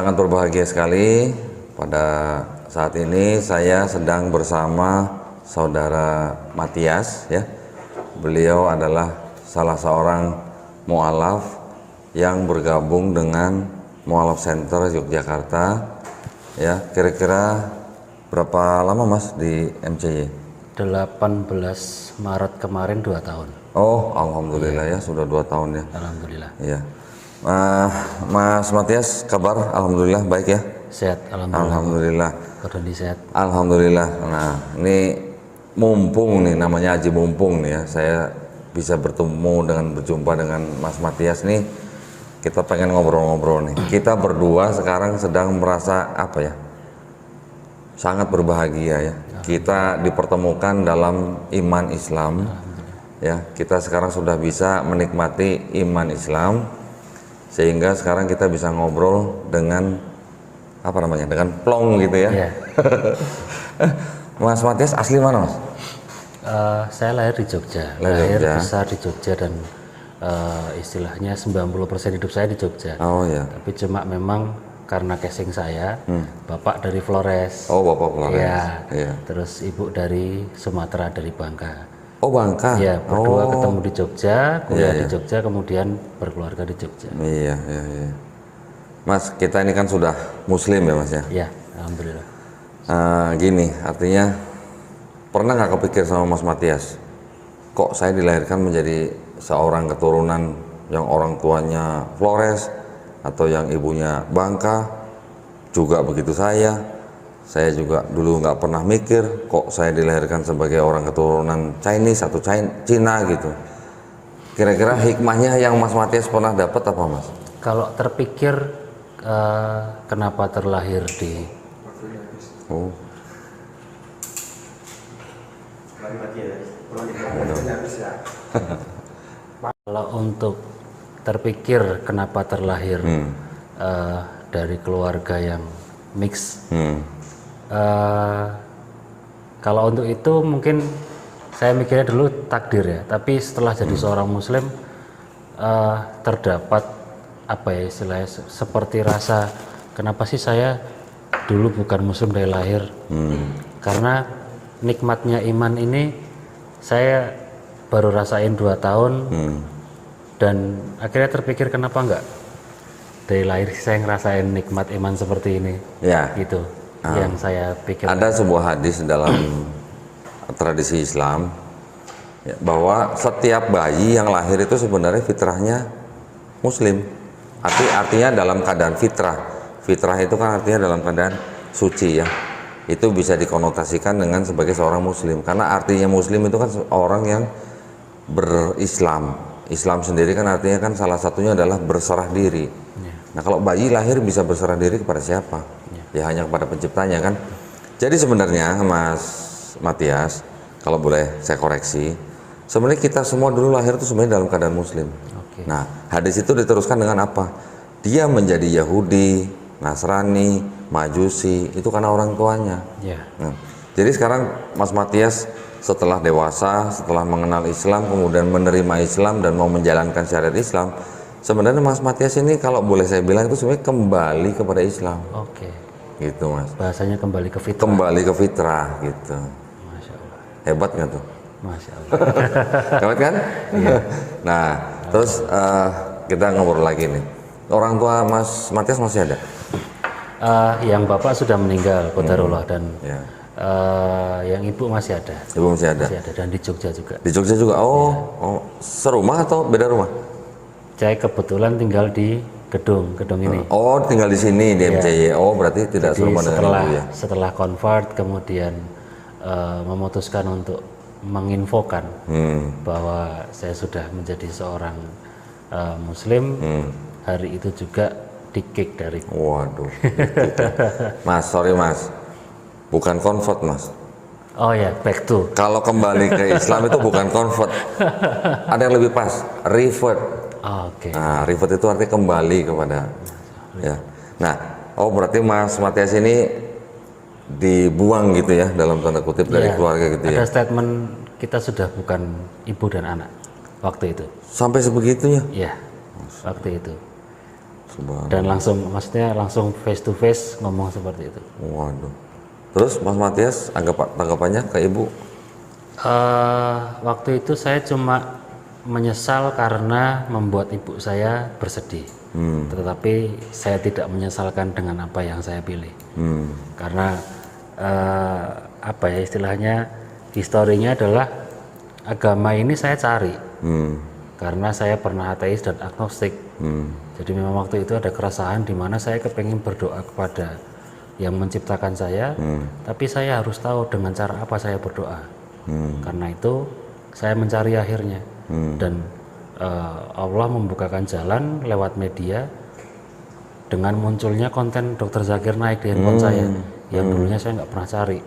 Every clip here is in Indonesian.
Sangat berbahagia sekali pada saat ini saya sedang bersama saudara Matias ya. Beliau adalah salah seorang mu'alaf yang bergabung dengan Mu'alaf Center Yogyakarta ya. Kira-kira berapa lama Mas di MCY? 18 Maret kemarin 2 tahun. Oh, alhamdulillah ya, sudah 2 tahun ya. Alhamdulillah. Iya. Mas Matias, kabar? Alhamdulillah baik ya. Sehat, alhamdulillah. Alhamdulillah. Pak Doni sehat. Alhamdulillah. Nah, ini mumpung nih, namanya Haji Mumpung nih ya. Saya bisa berjumpa dengan Mas Matias nih. Kita pengen ngobrol-ngobrol nih. Kita berdua sekarang sedang merasa apa ya? Sangat berbahagia ya. Kita dipertemukan dalam iman Islam. Ya, kita sekarang sudah bisa menikmati iman Islam. Sehingga sekarang kita bisa ngobrol dengan apa namanya, dengan plong gitu ya. Iya. Mas Matias asli mana Mas? Saya lahir di Jogja, Lahir Jogja. besar di Jogja dan istilahnya 90% hidup saya di Jogja. Oh ya. Tapi cuma memang karena casing saya, bapak dari Flores. Oh Bapak Flores. Iya. Iya. Terus ibu dari Sumatera, dari Bangka. Oh Bangka. Ya, berdua ketemu di Jogja, kuliah Iya, di Jogja, kemudian berkeluarga di Jogja. Iya, iya, iya. Mas, kita ini kan sudah Muslim ya Mas ya. Ya, alhamdulillah. Gini, artinya pernah nggak kepikir sama Mas Matias, kok saya dilahirkan menjadi seorang keturunan yang orang tuanya Flores atau yang ibunya Bangka, juga begitu saya juga dulu nggak pernah mikir kok saya dilahirkan sebagai orang keturunan Chinese atau Cina gitu. Kira-kira hikmahnya yang Mas Matias pernah dapat apa Mas? Kalau terpikir kenapa terlahir di Oh. kalau untuk terpikir kenapa terlahir dari keluarga yang mix, kalau untuk itu mungkin saya mikirnya dulu takdir ya, tapi setelah jadi seorang Muslim terdapat apa ya istilahnya, seperti rasa kenapa sih saya dulu bukan Muslim dari lahir. Karena nikmatnya iman ini saya baru rasain 2 tahun dan akhirnya terpikir kenapa enggak dari lahir saya ngerasain nikmat iman seperti ini Ya. gitu. Yang saya pikir Ada sebuah hadis dalam tradisi Islam ya, bahwa setiap bayi yang lahir itu sebenarnya fitrahnya Muslim. Artinya dalam keadaan fitrah. Fitrah itu kan artinya dalam keadaan suci ya. Itu bisa dikonotasikan dengan sebagai seorang Muslim. Karena artinya Muslim itu kan orang yang berislam. Islam sendiri kan artinya kan salah satunya adalah berserah diri. Nah kalau bayi lahir bisa berserah diri kepada siapa? Ya hanya kepada penciptanya kan. Jadi sebenarnya Mas Matias, kalau boleh saya koreksi, sebenarnya kita semua dulu lahir itu sebenarnya dalam keadaan Muslim. Nah hadis itu diteruskan dengan apa? Dia menjadi Yahudi, Nasrani, Majusi itu karena orang tuanya. Nah, jadi sekarang Mas Matias setelah dewasa, setelah mengenal Islam, kemudian menerima Islam dan mau menjalankan syariat Islam, sebenarnya Mas Matias ini kalau boleh saya bilang itu sebenarnya kembali kepada Islam. Gitu Mas. Bahasanya kembali ke fitrah. Kembali ke fitrah gitu. Masya Allah. Hebat nggak tuh? Masya Allah. Hebat kan? Iya. Nah, terus kita ngobrol lagi nih. Orang tua Mas Matias masih ada? Yang bapak sudah meninggal, Qadarullah, dan Ya. yang ibu masih ada. Ibu masih ada? Masih ada, dan di Jogja juga. Di Jogja juga? Oh, serumah atau beda rumah? Saya kebetulan tinggal di gedung ini. Oh, tinggal di sini di MCY. Oh, berarti tidak Jadi serumah dengan ibu ya? setelah convert kemudian memutuskan untuk menginfokan bahwa saya sudah menjadi seorang Muslim, hari itu juga di-kick dari. Waduh. Mas, sorry Mas, bukan convert Mas. Oh ya, back to. Kalau kembali ke Islam itu bukan convert. Ada yang lebih pas, revert. Oke. Nah, revert itu artinya kembali kepada ya. Nah, oh berarti Mas Matias ini dibuang gitu ya dalam tanda kutip dari keluarga gitu ya. Ada statement kita sudah bukan ibu dan anak waktu itu. Sampai sebegitunya? Iya, waktu itu. Dan langsung, maksudnya langsung face to face ngomong seperti itu. Waduh. Terus Mas Matias tanggapannya ke ibu? Waktu itu saya cuma menyesal karena membuat ibu saya bersedih. Tetapi saya tidak menyesalkan dengan apa yang saya pilih. Karena apa ya istilahnya, historinya adalah agama ini saya cari. Karena saya pernah ateis dan agnostik. Jadi memang waktu itu ada keresahan di mana saya kepengen berdoa kepada yang menciptakan saya, tapi saya harus tahu dengan cara apa saya berdoa. Karena itu saya mencari akhirnya, dan Allah membukakan jalan lewat media dengan munculnya konten Dr. Zakir Naik di handphone saya, yang dulunya saya nggak pernah cari.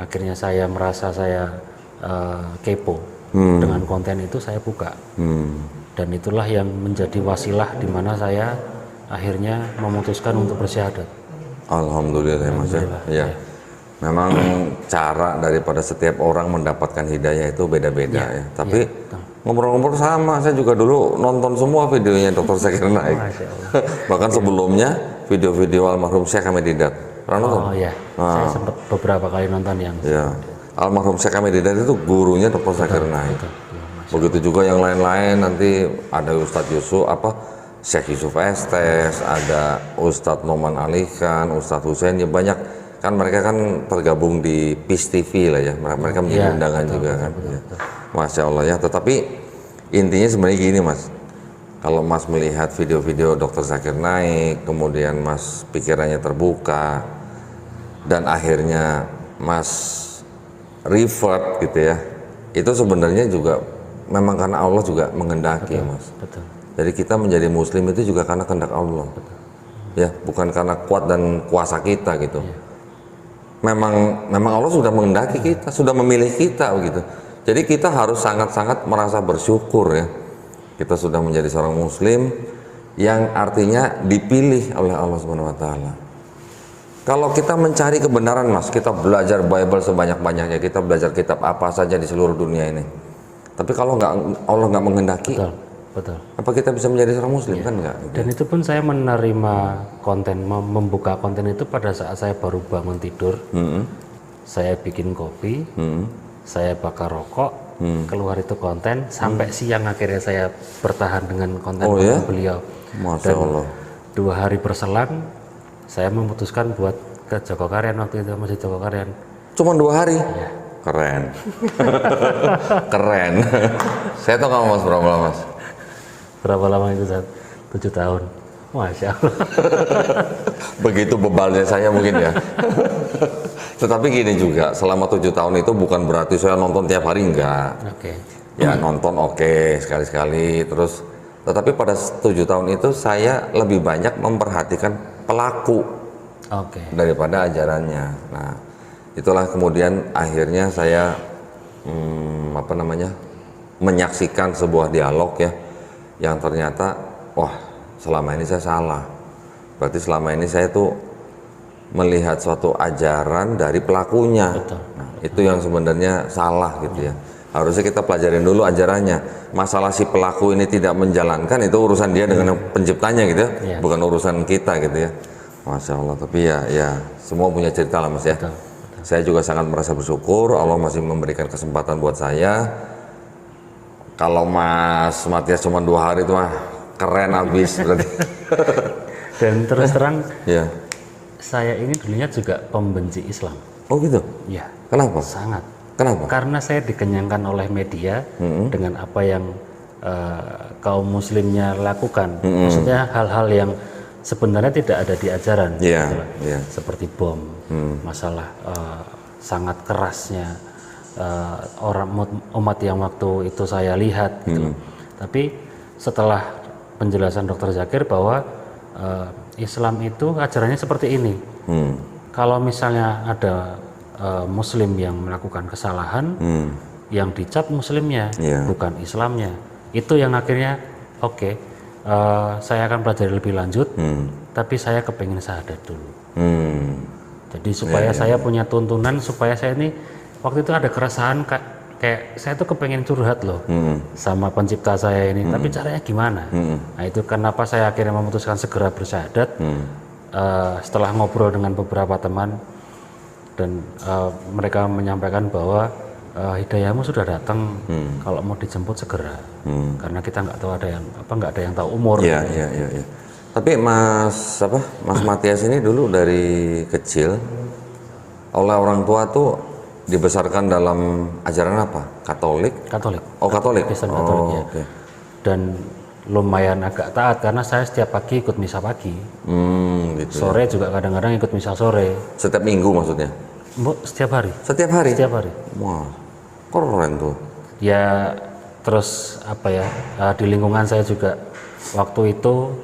Akhirnya saya merasa saya kepo dengan konten itu, saya buka. Dan itulah yang menjadi wasilah di mana saya akhirnya memutuskan untuk bersyahadat. Alhamdulillah, Mas. Ya. Memang cara daripada setiap orang mendapatkan hidayah itu beda-beda ya. Tapi ngobrol-ngobrol sama, saya juga dulu nonton semua videonya Dr. Zakir Naik. Bahkan sebelumnya video-video almarhum Syekh Hamid Didat. Pernah nonton? Oh iya, saya sempat beberapa kali nonton yang. Ya. Almarhum Syekh Hamid Didat itu gurunya Dr. Zakir Naik. Begitu juga yang lain-lain, nanti ada Ustadz Yusuf, Syekh Yusuf Estes, ada Ustadz Noman Ali Khan, Ustadz Husain, ya banyak kan, mereka kan tergabung di PIS TV lah ya, mereka menjadi undangan juga kan. Betul. Masya Allah ya. Tetapi intinya sebenarnya gini Mas, kalau Mas melihat video-video Dr. Zakir Naik, kemudian Mas pikirannya terbuka, dan akhirnya Mas revert gitu ya, itu sebenarnya juga memang karena Allah juga menghendaki. Mas. Betul. Jadi kita menjadi muslim itu juga karena kehendak Allah. Ya, bukan karena kuat dan kuasa kita gitu. Memang Allah sudah menghendaki kita, sudah memilih kita begitu. Jadi kita harus sangat-sangat merasa bersyukur ya. Kita sudah menjadi seorang muslim yang artinya dipilih oleh Allah Subhanahu wa taala. Kalau kita mencari kebenaran Mas, kita belajar Bible sebanyak-banyaknya, kita belajar kitab apa saja di seluruh dunia ini. Tapi kalau Allah nggak menghendaki, betul. Apa kita bisa menjadi seorang muslim? Kan enggak. Dan itu pun saya menerima konten, membuka konten itu pada saat saya baru bangun tidur. Saya bikin kopi, saya bakar rokok, keluar itu konten, sampai siang akhirnya saya bertahan dengan konten beliau. Masya Allah. 2 hari berselang, saya memutuskan buat ke Jogokarian, waktu itu masih Jogokarian. Cuma 2 hari? Iya. Keren. Keren. Saya tahu kamu Mas berapa lama Mas? Berapa lama itu Zat? 7 tahun. Masya Allah. Begitu bebalnya saya mungkin ya. Tetapi gini juga, selama 7 tahun itu bukan berarti saya nonton tiap hari, enggak. Ya nonton sekali-sekali terus. Tetapi pada 7 tahun itu saya lebih banyak memperhatikan pelaku daripada ajarannya. Nah, itulah kemudian akhirnya saya menyaksikan sebuah dialog ya, yang ternyata selama ini saya salah. Berarti selama ini saya tuh melihat suatu ajaran dari pelakunya. Nah, itu yang sebenarnya salah gitu ya. Harusnya kita pelajarin dulu ajarannya. Masalah si pelaku ini tidak menjalankan, itu urusan dia dengan penciptanya gitu ya, bukan urusan kita gitu ya. Masya Allah. Tapi ya semua punya cerita lah Mas ya. Saya juga sangat merasa bersyukur Allah masih memberikan kesempatan buat saya. Kalau Mas Matias cuma 2 hari itu mah keren abis berarti. Dan terus terang, saya ini dulunya juga pembenci Islam. Oh gitu? Ya. Kenapa? Sangat. Kenapa? Karena saya dikenyangkan oleh media dengan apa yang kaum muslimnya lakukan. Maksudnya hal-hal yang sebenarnya tidak ada di ajaran, seperti bom, masalah sangat kerasnya orang umat yang waktu itu saya lihat. Gitu. Tapi setelah penjelasan Dr. Zakir bahwa Islam itu ajarannya seperti ini, kalau misalnya ada Muslim yang melakukan kesalahan, yang dicap Muslimnya, bukan Islamnya, itu yang akhirnya saya akan pelajari lebih lanjut, tapi saya kepingin syahadat dulu. Jadi supaya saya punya tuntunan, supaya saya ini waktu itu ada keresahan kayak saya tuh kepengen curhat loh sama pencipta saya ini, tapi caranya gimana? Nah itu kenapa saya akhirnya memutuskan segera bersyahadat. Setelah ngobrol dengan beberapa teman dan mereka menyampaikan bahwa hidayahmu sudah datang, kalau mau dijemput segera, karena kita nggak tahu nggak ada yang tahu umur. Iya. Tapi Mas Matias ini dulu dari kecil oleh orang tua tuh dibesarkan dalam ajaran apa? Katolik? Katolik. Oh, Katolik. Kristen Katolik ya. Okay. Dan lumayan agak taat karena saya setiap pagi ikut misa pagi. Gitu. Sore juga kadang-kadang ikut misa sore. Setiap minggu maksudnya? Setiap hari. Setiap hari? Setiap hari. Wah, keren tuh. Ya terus di lingkungan saya juga waktu itu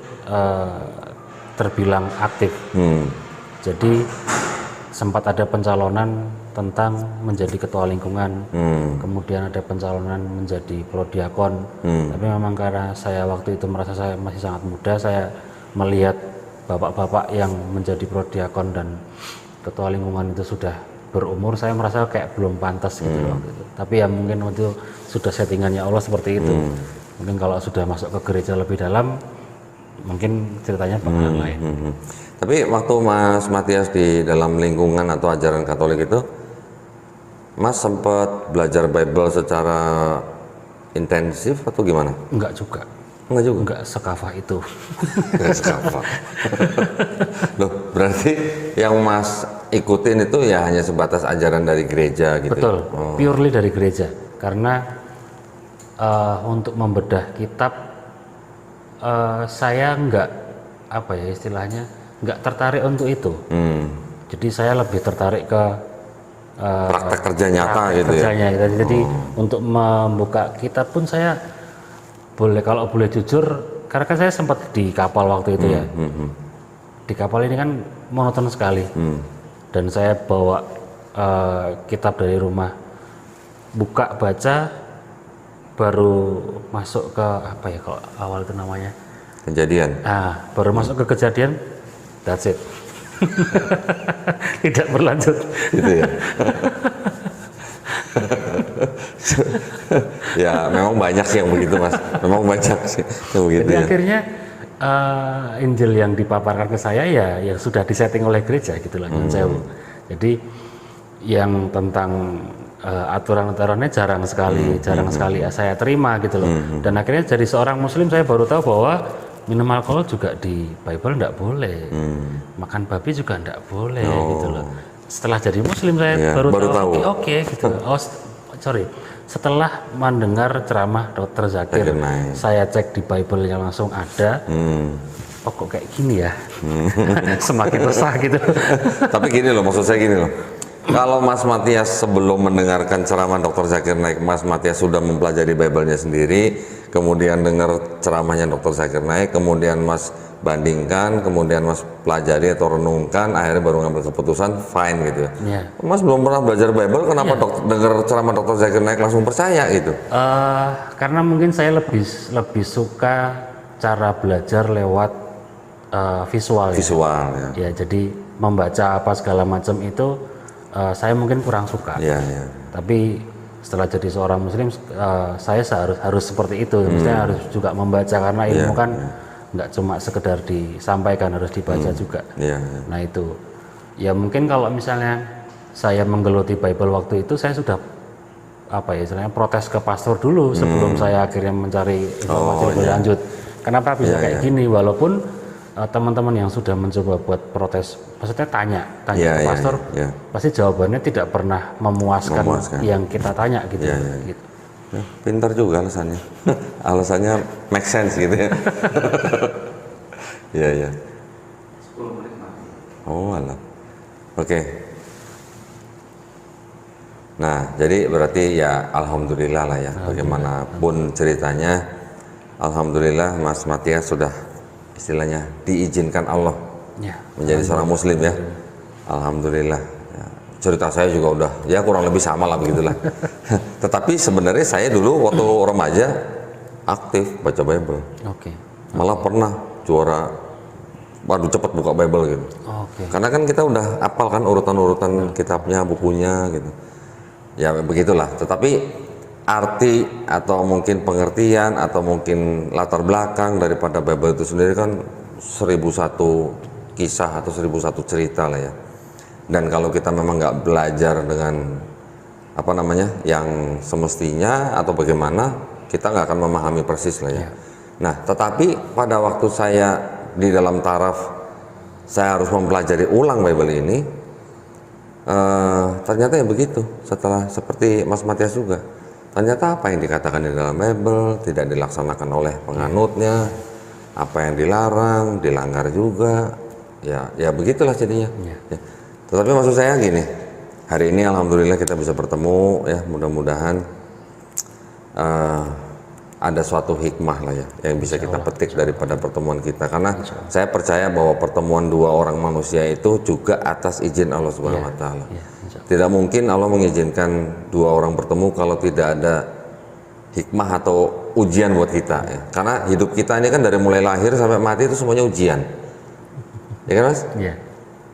terbilang aktif. Jadi sempat ada pencalonan tentang menjadi ketua lingkungan, kemudian ada pencalonan menjadi prodiakon. Tapi memang karena saya waktu itu merasa saya masih sangat muda, saya melihat bapak-bapak yang menjadi prodiakon dan ketua lingkungan itu sudah berumur, saya merasa kayak belum pantas gitu loh. Gitu. Tapi ya mungkin waktu itu sudah settingannya Allah seperti itu. Mungkin kalau sudah masuk ke gereja lebih dalam, mungkin ceritanya bakalan lain. Tapi waktu Mas Matias di dalam lingkungan atau ajaran Katolik itu, Mas sempat belajar Bible secara intensif atau gimana? Enggak juga. Enggak juga? Enggak sekafah itu. Enggak sekafah. Loh, berarti yang Mas ikutin itu ya hanya sebatas ajaran dari gereja gitu? Betul, purely dari gereja. Karena untuk membedah kitab, saya enggak, enggak tertarik untuk itu. Jadi saya lebih tertarik ke praktek kerja nyata gitu kerjanya, ya. Jadi untuk membuka kitab pun saya kalau boleh jujur, karena kan saya sempat di kapal waktu itu ya. Di kapal ini kan monoton sekali. Dan saya bawa kitab dari rumah, buka baca, baru masuk ke kalau awal itu namanya Kejadian. Baru masuk ke Kejadian, that's it. Tidak berlanjut gitu ya. Ya memang banyak sih yang begitu Mas, memang banyak sih yang begitu. Jadi ya. akhirnya Injil yang dipaparkan ke saya ya yang sudah disetting oleh gereja gitulah. Jadi yang tentang aturan-aturannya jarang sekali saya terima gitu loh. Dan akhirnya jadi seorang muslim saya baru tahu bahwa minum alkohol juga di Bible enggak boleh, makan babi juga enggak boleh gitu loh. Setelah jadi muslim saya baru tahu. Oke, gitu. Setelah mendengar ceramah Dr. Zakir, saya cek di Bible yang langsung ada. Oh kok kayak gini ya? Semakin resah gitu. Tapi gini loh, maksud saya gini loh. Kalau Mas Matias sebelum mendengarkan ceramah Dr. Zakir Naik, Mas Matias sudah mempelajari Bible-nya sendiri, kemudian dengar ceramahnya Dr. Zakir Naik, kemudian Mas bandingkan, kemudian Mas pelajari atau renungkan, akhirnya baru ngambil keputusan, fine gitu ya. Mas belum pernah belajar Bible, kenapa dengar ceramah Dr. Zakir Naik langsung percaya gitu? Karena mungkin saya lebih suka cara belajar lewat visual. Ya, jadi membaca apa segala macam itu saya mungkin kurang suka. Tapi setelah jadi seorang muslim, saya harus seperti itu. Misalnya harus juga membaca, karena ilmu kan nggak cuma sekedar disampaikan, harus dibaca juga. Nah itu ya mungkin kalau misalnya saya menggeluti Bible waktu itu, saya sudah istilahnya protes ke pastor dulu sebelum saya akhirnya mencari informasi lebih lanjut. Kenapa bisa kayak gini? Walaupun teman-teman yang sudah mencoba buat protes, maksudnya tanya ke pastor, pasti jawabannya tidak pernah memuaskan yang kita tanya gitu. Gitu. Pintar juga alasannya. Alasannya make sense gitu ya. Iya. 10 menit mati. Oh alah. Oke. Nah, jadi berarti ya alhamdulillah lah ya. Bagaimanapun ceritanya, alhamdulillah Mas Matias sudah istilahnya diizinkan Allah menjadi seorang muslim ya. Alhamdulillah. Ya, cerita saya juga udah ya kurang lebih sama lah begitulah. Tetapi sebenarnya saya dulu waktu remaja aktif baca Bible. Malah pernah juara, waduh cepet buka Bible gitu. Karena kan kita udah hafal kan urutan-urutan kitabnya, bukunya gitu. Ya begitulah. Tetapi arti atau mungkin pengertian atau mungkin latar belakang daripada Bible itu sendiri kan 1001 kisah atau 1001 cerita lah ya. Dan kalau kita memang nggak belajar dengan apa namanya yang semestinya atau bagaimana, kita nggak akan memahami persis lah ya. Nah, tetapi pada waktu saya di dalam taraf saya harus mempelajari ulang Bible ini, ternyata ya begitu. Setelah seperti Mas Matias juga, ternyata apa yang dikatakan di dalam Bible tidak dilaksanakan oleh penganutnya, apa yang dilarang dilanggar juga, ya begitulah jadinya. Ya. Tetapi maksud saya gini, hari ini alhamdulillah kita bisa bertemu ya, mudah-mudahan ada suatu hikmah lah ya yang bisa kita petik daripada pertemuan kita, karena saya percaya bahwa pertemuan dua orang manusia itu juga atas izin Allah Subhanahu wa taala. Tidak mungkin Allah mengizinkan dua orang bertemu kalau tidak ada hikmah atau ujian buat kita ya. Karena hidup kita ini kan dari mulai lahir sampai mati itu semuanya ujian. Ya kan Mas? Iya.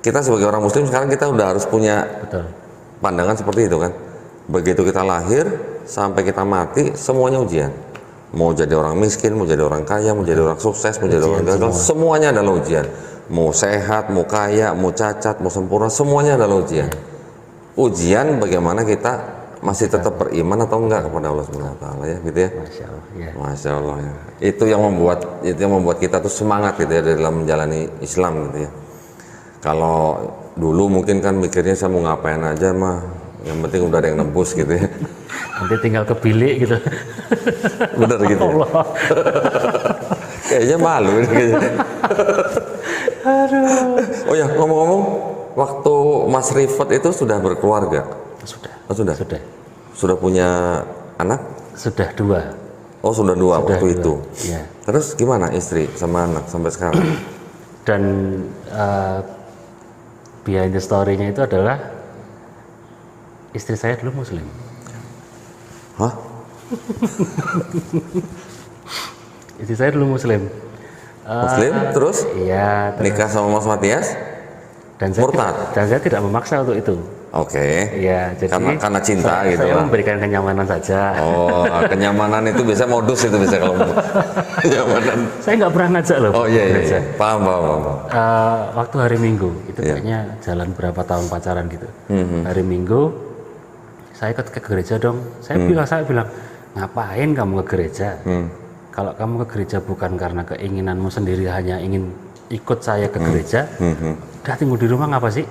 Kita sebagai orang muslim sekarang kita udah harus punya pandangan seperti itu kan. Begitu kita lahir sampai kita mati semuanya ujian. Mau jadi orang miskin, mau jadi orang kaya, mau jadi orang sukses, mau jadi orang gagal, semuanya adalah ujian. Mau sehat, mau kaya, mau cacat, mau sempurna, semuanya adalah ujian. Ujian bagaimana kita masih tetap beriman atau enggak kepada Allah Subhanahu wa taala ya, gitu ya. Masya Allah, ya. Masya Allah ya. Itu yang membuat kita tuh semangat gitu ya dalam menjalani Islam gitu ya. Kalau dulu mungkin kan mikirnya saya mau ngapain aja mah, yang penting udah ada yang nebus gitu ya. Nanti tinggal ke bilik gitu. Bener gitu ya? Allah. Kayaknya malu kayaknya. Aduh. Oh ya, ngomong-ngomong, waktu Mas Rifat itu sudah berkeluarga? Sudah. Oh, sudah? Sudah. Sudah punya anak? Sudah 2. Oh, sudah 2 waktu 2. itu? Ya. Terus gimana istri sama anak sampai sekarang? Dan behind the story-nya itu adalah istri saya dulu muslim. Hah? Istri saya dulu muslim. Muslim? Terus? Iya. Nikah sama Mas Matias? Murtad? Dan saya tidak memaksa untuk itu. Oke. Iya, jadi karena cinta saya, gitu saya lah. memberikan kenyamanan saja. Oh, kenyamanan itu biasa modus itu bisa kalau kenyamanan. Saya nggak pernah ngajak loh. Oh iya. Paham. Waktu hari Minggu itu Iya. kayaknya jalan berapa tahun pacaran gitu. Hari Minggu saya ke gereja dong. Saya bilang ngapain kamu ke gereja? Kalau kamu ke gereja bukan karena keinginanmu sendiri, hanya ingin ikut saya ke gereja, udah tunggu di rumah ngapa sih?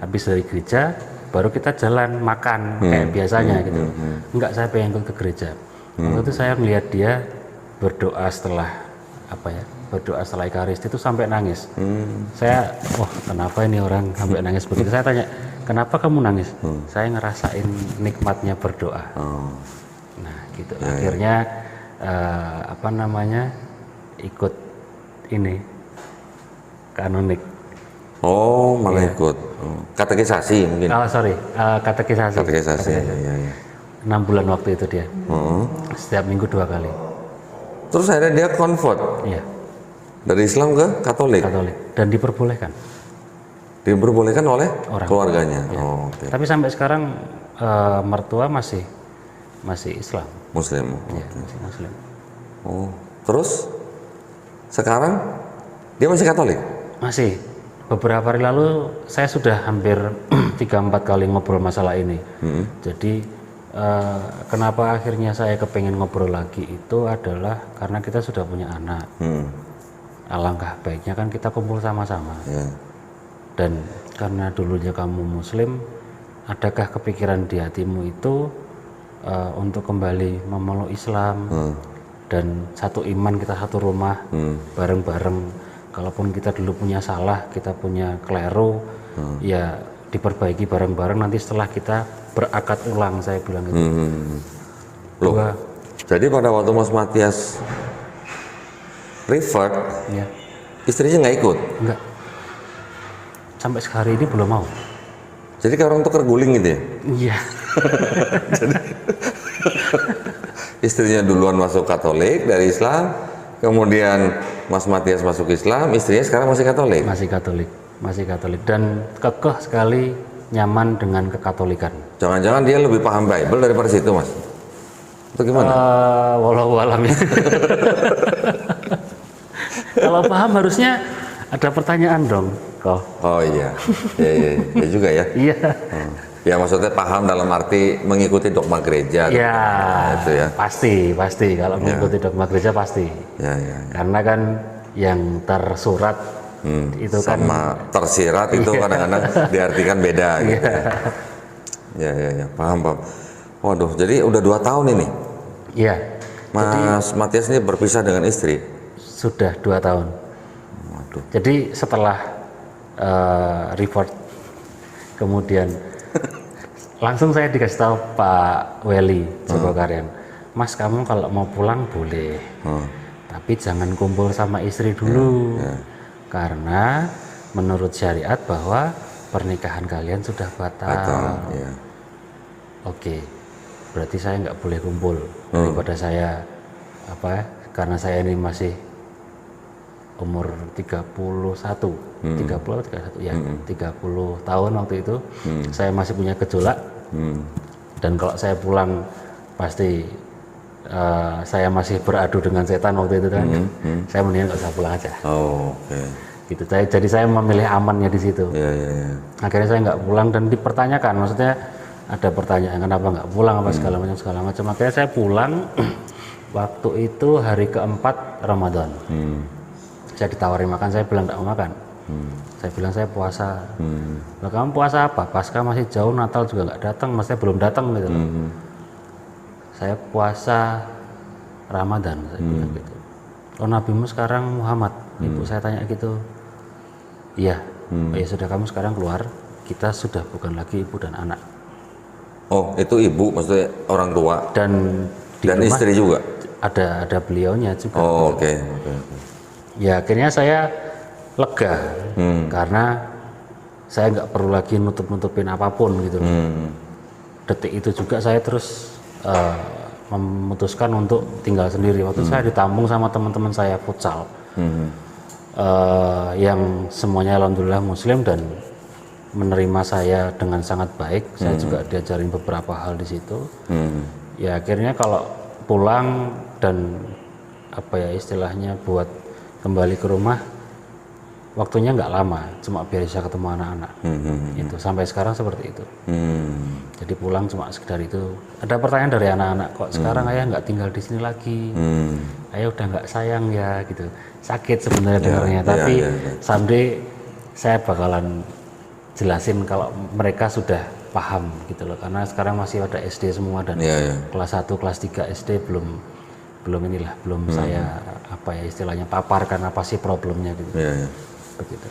Habis dari gereja baru kita jalan makan kayak biasanya gitu. Enggak, saya pengen ikut ke gereja. Waktu itu saya melihat dia berdoa setelah berdoa setelah Ekaristi itu sampai nangis. Saya, kenapa ini orang sampai nangis begitu? Saya tanya, kenapa kamu nangis? Saya ngerasain nikmatnya berdoa. Nah gitu. Akhirnya ikut ini kanonik. Oh, malah ikut. Katekisasi mungkin. Oh sorry, katekisasi. Katekisasi. Iya. 6 bulan waktu itu dia. Setiap minggu 2 kali. Terus akhirnya dia convert. Iya. Dari Islam ke Katolik. Dan diperbolehkan. Diperbolehkan oleh Orang. keluarganya. Ya. Oh, oke. Tapi sampai sekarang mertua masih Islam. Muslim. Iya, masih Muslim. Oh, terus sekarang dia masih Katolik? Masih. Beberapa hari lalu saya sudah hampir 3-4 kali ngobrol masalah ini. Jadi kenapa akhirnya saya kepengen ngobrol lagi itu adalah karena kita sudah punya anak. Alangkah baiknya kan kita kumpul sama-sama. Dan karena dulunya kamu Muslim, adakah kepikiran di hatimu itu untuk kembali memeluk Islam dan satu iman, kita satu rumah bareng-bareng? Kalaupun kita dulu punya salah, kita punya keliru, ya diperbaiki bareng-bareng. Nanti setelah kita berakad ulang, saya bilang gitu. Loh, jadi pada waktu Mas Matias revert, Ya. istrinya nggak ikut? Enggak. Sampai sehari ini belum mau. Jadi kayak orang tuker guling gitu ya? Iya. Istrinya duluan masuk Katolik dari Islam, kemudian Mas Matias masuk Islam, istrinya sekarang masih Katolik? Masih Katolik. Dan kekeh sekali nyaman dengan kekatolikan. Jangan-jangan dia lebih paham Bible daripada situ, Mas? Itu gimana? Wallahu alam ya. Kalau paham harusnya ada pertanyaan dong, kok. Oh iya, iya juga ya. Iya. Ya maksudnya paham dalam arti mengikuti dogma gereja. Ya, itu ya. pasti. Kalau mengikuti dogma gereja pasti. Ya. Karena kan yang tersurat itu kan Sama tersirat itu kadang-kadang diartikan beda gitu. Ya, paham. Waduh, jadi udah 2 tahun ini. Iya. Mas Matias ini berpisah dengan istri. Sudah 2 tahun. Waduh. Jadi setelah report kemudian langsung saya dikasih tahu Pak Weli Joko Karyan, Mas kamu kalau mau pulang boleh, tapi jangan kumpul sama istri dulu, karena menurut syariat bahwa pernikahan kalian sudah batal. Ya. Oke, berarti saya nggak boleh kumpul daripada saya karena saya ini masih umur 31 ya, 30 tahun waktu itu. Saya masih punya gejolak, dan kalau saya pulang pasti saya masih beradu dengan setan waktu itu kan. Saya mendingan nggak usah pulang aja. Oke. Gitu. Jadi saya memilih amannya di situ. Ya. Akhirnya saya nggak pulang dan dipertanyakan, maksudnya ada pertanyaan kenapa nggak pulang apa segala macam. Akhirnya saya pulang waktu itu hari keempat Ramadan. Saya ditawari makan, saya bilang nggak mau makan. Saya bilang saya puasa. Lah kamu puasa apa? Pasca masih jauh, Natal juga nggak datang, maksudnya belum datang gitu. Saya puasa Ramadan, saya bilang gitu. Oh nabimu sekarang Muhammad, ibu saya tanya gitu. Iya, ya sudah kamu sekarang keluar, kita sudah bukan lagi ibu dan anak. Oh itu ibu, maksudnya orang tua Dan di dan rumah istri juga. ada beliaunya juga. Oh oke. Ya akhirnya saya lega karena saya nggak perlu lagi nutup-nutupin apapun gitu. Detik itu juga saya terus memutuskan untuk tinggal sendiri. Waktu saya ditampung sama teman-teman saya futsal, yang semuanya alhamdulillah muslim dan menerima saya dengan sangat baik. Saya juga diajarin beberapa hal di situ. Ya akhirnya kalau pulang dan istilahnya buat kembali ke rumah, waktunya nggak lama, cuma biar bisa ketemu anak-anak. Itu sampai sekarang seperti itu. Jadi pulang cuma sekedar itu. Ada pertanyaan dari anak-anak, kok sekarang ayah nggak tinggal di sini lagi? Ayah udah nggak sayang ya gitu. Sakit sebenarnya dengarnya, tapi someday saya bakalan jelasin kalau mereka sudah paham gitu loh, karena sekarang masih ada SD semua dan kelas 1, kelas 3 SD belum saya istilahnya paparkan apa sih problemnya gitu. Begitu.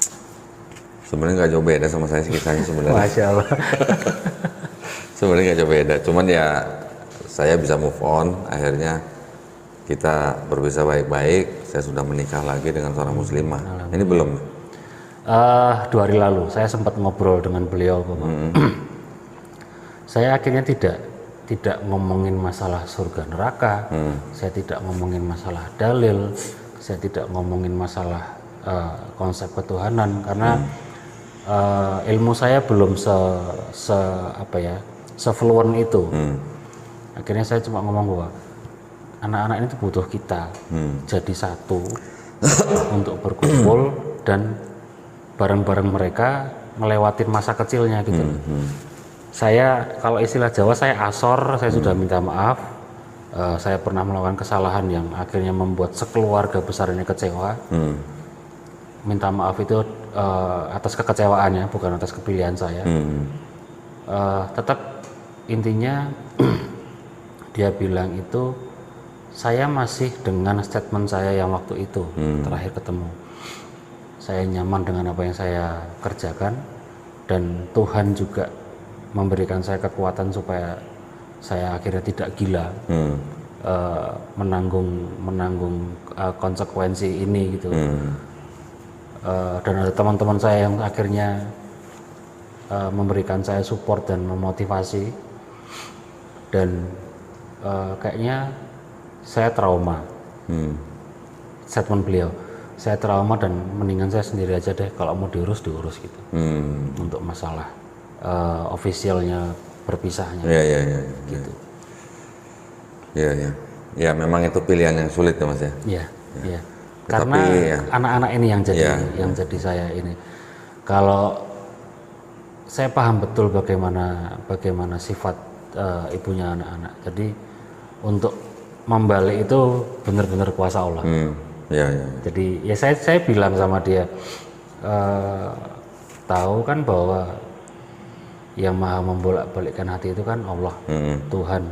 Sebenarnya nggak jauh beda sama saya kisahnya sebenarnya. Masya Allah. Sebenarnya nggak jauh beda, cuman ya saya bisa move on. Akhirnya kita berpisah baik-baik. Saya sudah menikah lagi dengan seorang muslimah. Ini belum. 2 hari lalu saya sempat ngobrol dengan beliau, saya akhirnya tidak ngomongin masalah surga neraka, saya tidak ngomongin masalah dalil, saya tidak ngomongin masalah konsep ketuhanan, karena ilmu saya belum se-fluent itu. Akhirnya saya cuma ngomong bahwa anak-anak ini tuh butuh kita jadi satu untuk berkumpul dan bareng-bareng mereka ngelewatin masa kecilnya gitu. Saya kalau istilah Jawa saya asor, saya sudah minta maaf. Saya pernah melakukan kesalahan yang akhirnya membuat sekeluarga besar ini kecewa. Minta maaf itu atas kekecewaannya, bukan atas kepilihan saya. Tetap intinya dia bilang itu saya masih dengan statement saya yang waktu itu terakhir ketemu. Saya nyaman dengan apa yang saya kerjakan dan Tuhan juga memberikan saya kekuatan supaya saya akhirnya tidak gila menanggung konsekuensi ini gitu. Dan ada teman-teman saya yang akhirnya memberikan saya support dan memotivasi, dan kayaknya saya trauma. Statement beliau, saya trauma dan mendingan saya sendiri aja deh, kalau mau diurus gitu. Untuk masalah officialnya berpisahnya. Ya. Gitu. Iya, iya. Ya memang itu pilihan yang sulit ya Mas ya. Iya, iya. Tetapi, Karena ya. anak-anak ini yang jadi Iya, saya ini. Kalau saya paham betul bagaimana sifat ibunya anak-anak. Jadi untuk membalik itu benar-benar kuasa Allah. Iya, iya. Jadi ya saya bilang sama dia, tahu kan bahwa yang maha membolak-balikkan hati itu kan Allah, Tuhan.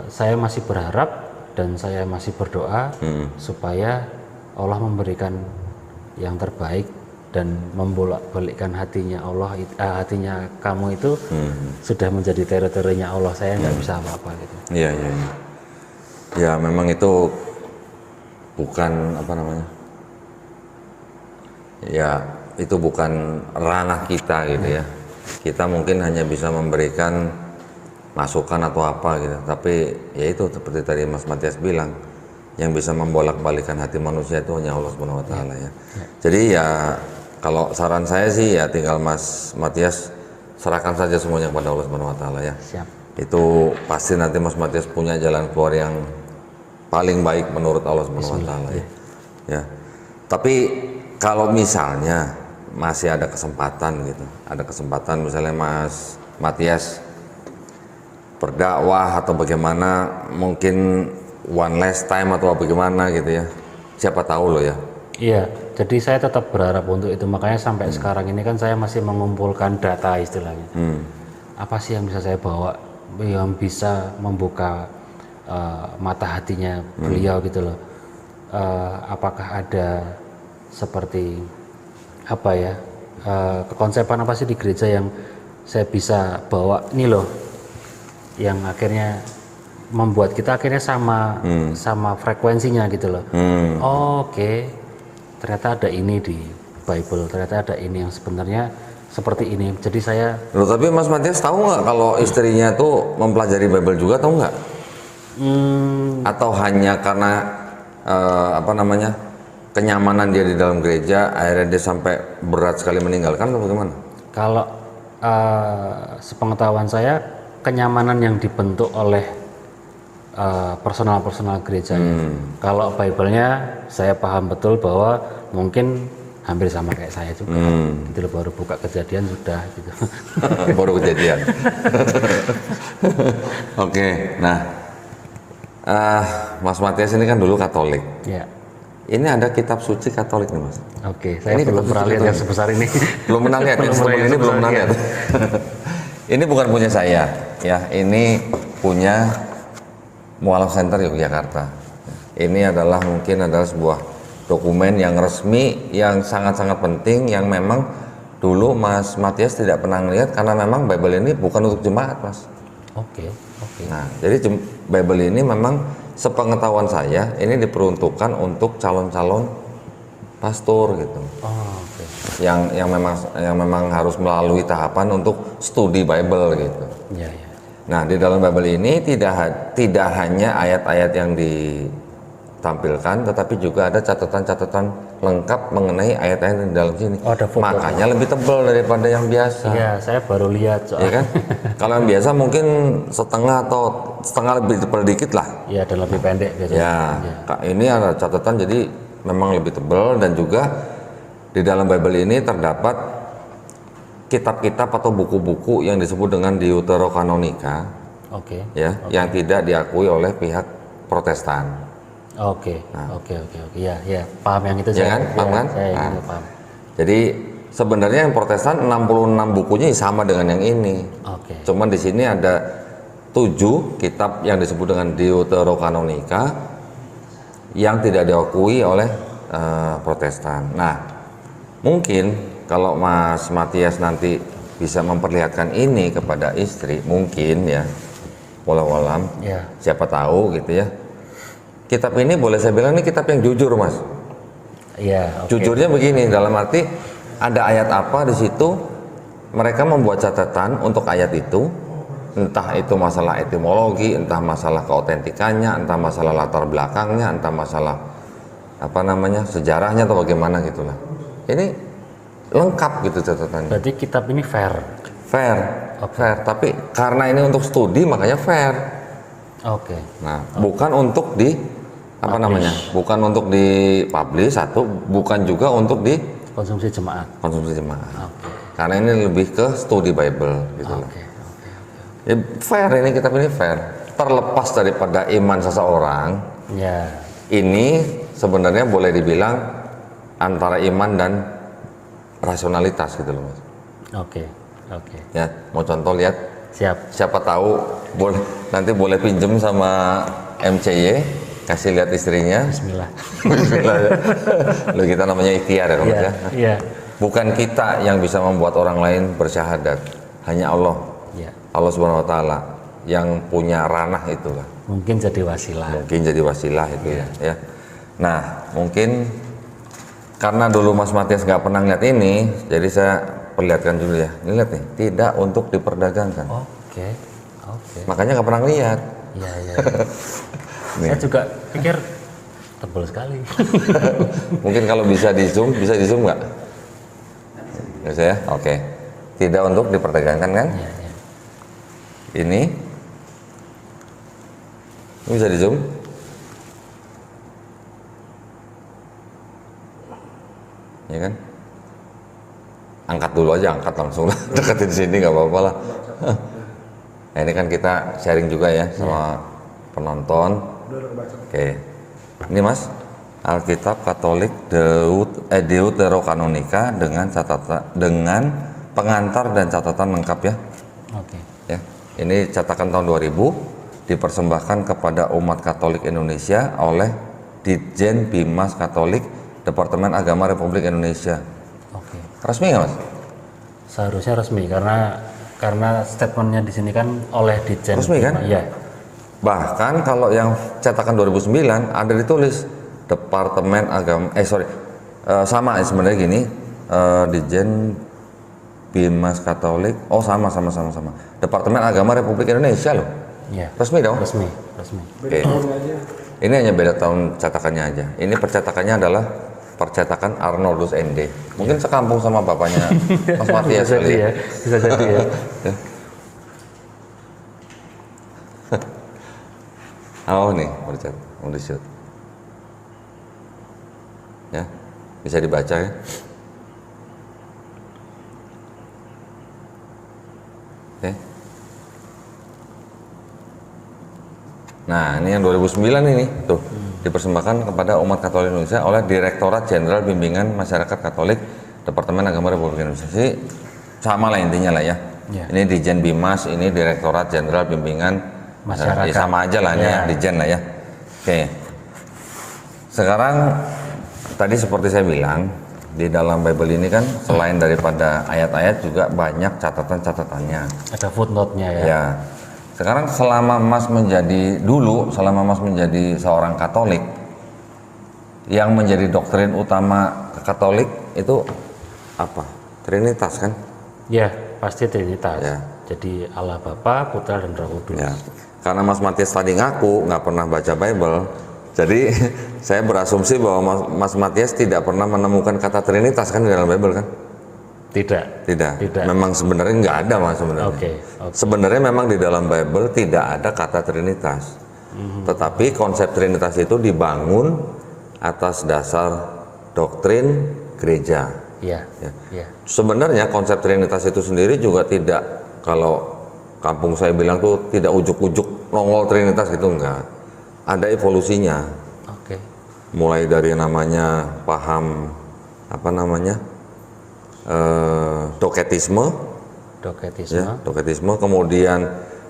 Saya masih berharap dan saya masih berdoa supaya Allah memberikan yang terbaik dan membolak-balikkan hatinya Allah, hatinya kamu itu sudah menjadi teritorinya Allah. Saya nggak bisa apa-apa gitu. Iya, iya. Ya memang itu bukan apa namanya. Ya itu bukan ranah kita gitu ya. Kita mungkin hanya bisa memberikan masukan atau apa gitu. Tapi ya itu seperti tadi Mas Matias bilang, yang bisa membolak-balikan hati manusia itu hanya Allah Subhanahu wa taala ya. Jadi ya kalau saran saya sih ya tinggal Mas Matias serahkan saja semuanya kepada Allah Subhanahu wa taala ya. Siap. Itu pasti nanti Mas Matias punya jalan keluar yang paling baik menurut Allah Subhanahu wa taala ya. Ya. Tapi kalau misalnya masih ada kesempatan gitu, ada kesempatan misalnya Mas Matias berdakwah atau bagaimana, mungkin one last time atau bagaimana gitu ya, siapa tahu loh ya. Iya, jadi saya tetap berharap untuk itu. Makanya sampai sekarang ini kan saya masih mengumpulkan data istilahnya. Apa sih yang bisa saya bawa yang bisa membuka mata hatinya beliau gitu loh. Apakah ada seperti apa ya, kekonsepan apa sih di gereja yang saya bisa bawa ini loh, yang akhirnya membuat kita akhirnya sama frekuensinya gitu loh. Oke, ternyata ada ini di Bible, ternyata ada ini yang sebenarnya seperti ini. Jadi saya Loh, tapi Mas Matias tahu nggak kalau istrinya tuh mempelajari Bible juga, tahu nggak? Atau hanya karena apa namanya, kenyamanan dia di dalam gereja akhirnya dia sampai berat sekali meninggalkan atau bagaimana? kalau sepengetahuan saya, kenyamanan yang dibentuk oleh personal gereja. Kalau Bible-nya saya paham betul bahwa mungkin hampir sama kayak saya juga. Gitu loh, baru buka Kejadian sudah gitu. Baru kejadian. Oke, nah Mas Matias ini kan dulu Katolik. Ya. Ini ada kitab suci Katolik nih Mas. Oke, saya Ini belum kitab pernah suci lihat yang Katolik. sebesar ini. Belum pernah lihat, instrumen ini belum pernah lihat. Ini bukan punya saya, ya. Ini punya Mualaf Center Yogyakarta. Ini adalah mungkin adalah sebuah dokumen yang resmi, yang sangat-sangat penting, yang memang dulu Mas Matias tidak pernah melihat karena memang Bible ini bukan untuk jemaat, Mas. Oke. Nah, jadi Bible ini memang sepengetahuan saya ini diperuntukkan untuk calon-calon pastor gitu. Oh, oke. Yang memang harus melalui tahapan untuk studi Bible gitu. Ya. Nah, di dalam Bible ini tidak hanya ayat-ayat yang ditampilkan, tetapi juga ada catatan-catatan lengkap mengenai ayat-ayat yang di dalam sini. Oh, ada foto. Makanya lebih tebal daripada yang biasa. Iya, saya baru lihat soal. Ya kan? Kalau yang biasa mungkin setengah atau setengah lebih tebal dikit lah. Iya, dan lebih pendek biasanya. Ya, Iya. ini ada catatan jadi memang lebih tebal, dan juga di dalam Bible ini terdapat kitab-kitab atau buku-buku yang disebut dengan Deuterokanonika, Oke. ya, yang tidak diakui oleh pihak Protestan. Oke. Ya, paham yang itu Ya saya. kan? Paham kan? Saya Nah. itu paham. Jadi sebenarnya yang Protestan 66 bukunya sama dengan yang ini. Oke. Cuman di sini ada 7 kitab yang disebut dengan Deuterokanonika yang tidak diakui oleh Protestan. Nah, mungkin kalau Mas Matias nanti bisa memperlihatkan ini kepada istri, mungkin ya, walau alam, Ya. siapa tahu gitu ya. Kitab ini boleh saya bilang ini kitab yang jujur, Mas. Iya. Oke. Jujurnya begini, dalam arti ada ayat apa di situ, mereka membuat catatan untuk ayat itu, entah itu masalah etimologi, entah masalah keautentikannya, entah masalah latar belakangnya, entah masalah apa namanya sejarahnya atau bagaimana gitulah. Ini lengkap gitu catatannya. Berarti kitab ini fair. Fair, fair. Tapi karena ini untuk studi makanya fair. Oke. Nah, bukan untuk di apa namanya? Bukan untuk dipublish satu, bukan juga untuk Konsumsi jemaat. dikonsumsi jemaat. Oke. Karena ini lebih ke studi Bible gitu loh. Oke. Ya, fair, ini kitab ini fair. Terlepas daripada iman seseorang, Ya. ini sebenarnya boleh dibilang antara iman dan rasionalitas gitu loh, Mas. Oke. Ya, mau contoh lihat, Siap. siapa tahu boleh nanti boleh pinjem sama MCY, kasih lihat istrinya. Bismillah. Bismillah ya. Loh, kita namanya ikhtiar ya, Mas Iya. ya. Iya. Bukan kita yang bisa membuat orang lain bersyahadat, hanya Allah. Iya. Allah Subhanahu wa taala yang punya ranah itulah. Mungkin jadi wasilah. Mungkin jadi wasilah itu ya. Nah, mungkin karena dulu Mas Matias nggak pernah lihat ini, jadi saya perlihatkan dulu ya. Ini lihat nih, tidak untuk diperdagangkan. Oke. Makanya nggak pernah lihat. Iya. Nih. Saya juga pikir tebal sekali. Mungkin kalau bisa di zoom nggak? Bisa ya? Oke. Tidak untuk diperdagangkan kan? Iya. Ini bisa di zoom? Ya kan? Angkat dulu aja, angkat langsung deketin sini nggak apa-apa lah. Nah, ini kan kita sharing juga ya sama penonton. Oke, ini Mas, Alkitab Katolik Deuterokanonika dengan pengantar dan catatan lengkap ya. Oke. Ya, ini cetakan tahun 2000 dipersembahkan kepada umat Katolik Indonesia oleh Ditjen Bimas Katolik Departemen Agama Republik Indonesia. Oke. Resmi nggak Mas? Seharusnya resmi karena statementnya di sini kan oleh Ditjen. Resmi kan? Iya. Bahkan kalau yang cetakan 2009 ada ditulis Departemen Agama sama sebenarnya gini, Ditjen Bimas Katolik, sama Departemen Agama Republik Indonesia loh. Iya. Resmi dong? Resmi. Oke. Ini hanya beda tahun cetakannya aja. Ini percetakannya adalah percetakan Arnoldus ND. Mungkin sekampung sama bapaknya Mas Matias Bisa jadi kali ya. Bisa jadi ya. Oh nih, mau di shoot. Ya, bisa dibaca ya. Oke. Nah, ini yang 2009 ini tuh dipersembahkan kepada umat Katolik Indonesia oleh Direktorat Jenderal Bimbingan Masyarakat Katolik Departemen Agama Republik Indonesia. Jadi, sama lah intinya lah ya. Ya. Ini Ditjen Bimas, ini Direktorat Jenderal Bimbingan Masyarakat. Ya, sama aja lah ini Ya. ya, Ditjen lah ya. Oke. Sekarang tadi seperti saya bilang di dalam Bible ini kan selain daripada ayat-ayat juga banyak catatan-catatannya. Ada footnote-nya ya. Ya. Sekarang selama Mas menjadi seorang Katolik, yang menjadi doktrin utama Katolik itu apa? Trinitas kan? Ya, pasti Trinitas. Ya. Jadi Allah Bapa, Putra dan Roh Kudus. Ya. Karena Mas Matias tadi ngaku nggak pernah baca Bible, jadi saya berasumsi bahwa Mas Matias tidak pernah menemukan kata Trinitas kan di dalam Bible kan? Tidak. Tidak. Memang sebenarnya nggak ada Mas sebenarnya. Oke. Sebenarnya memang di dalam Bible tidak ada kata Trinitas. Tetapi konsep Trinitas itu dibangun atas dasar doktrin gereja. Iya. Ya. Iya. Sebenarnya konsep Trinitas itu sendiri juga tidak, kalau kampung saya bilang tuh tidak ujuk-ujuk nongol Trinitas gitu, enggak. Ada evolusinya. Oke. Mulai dari namanya paham doketisme, Doketisme. doketisme, kemudian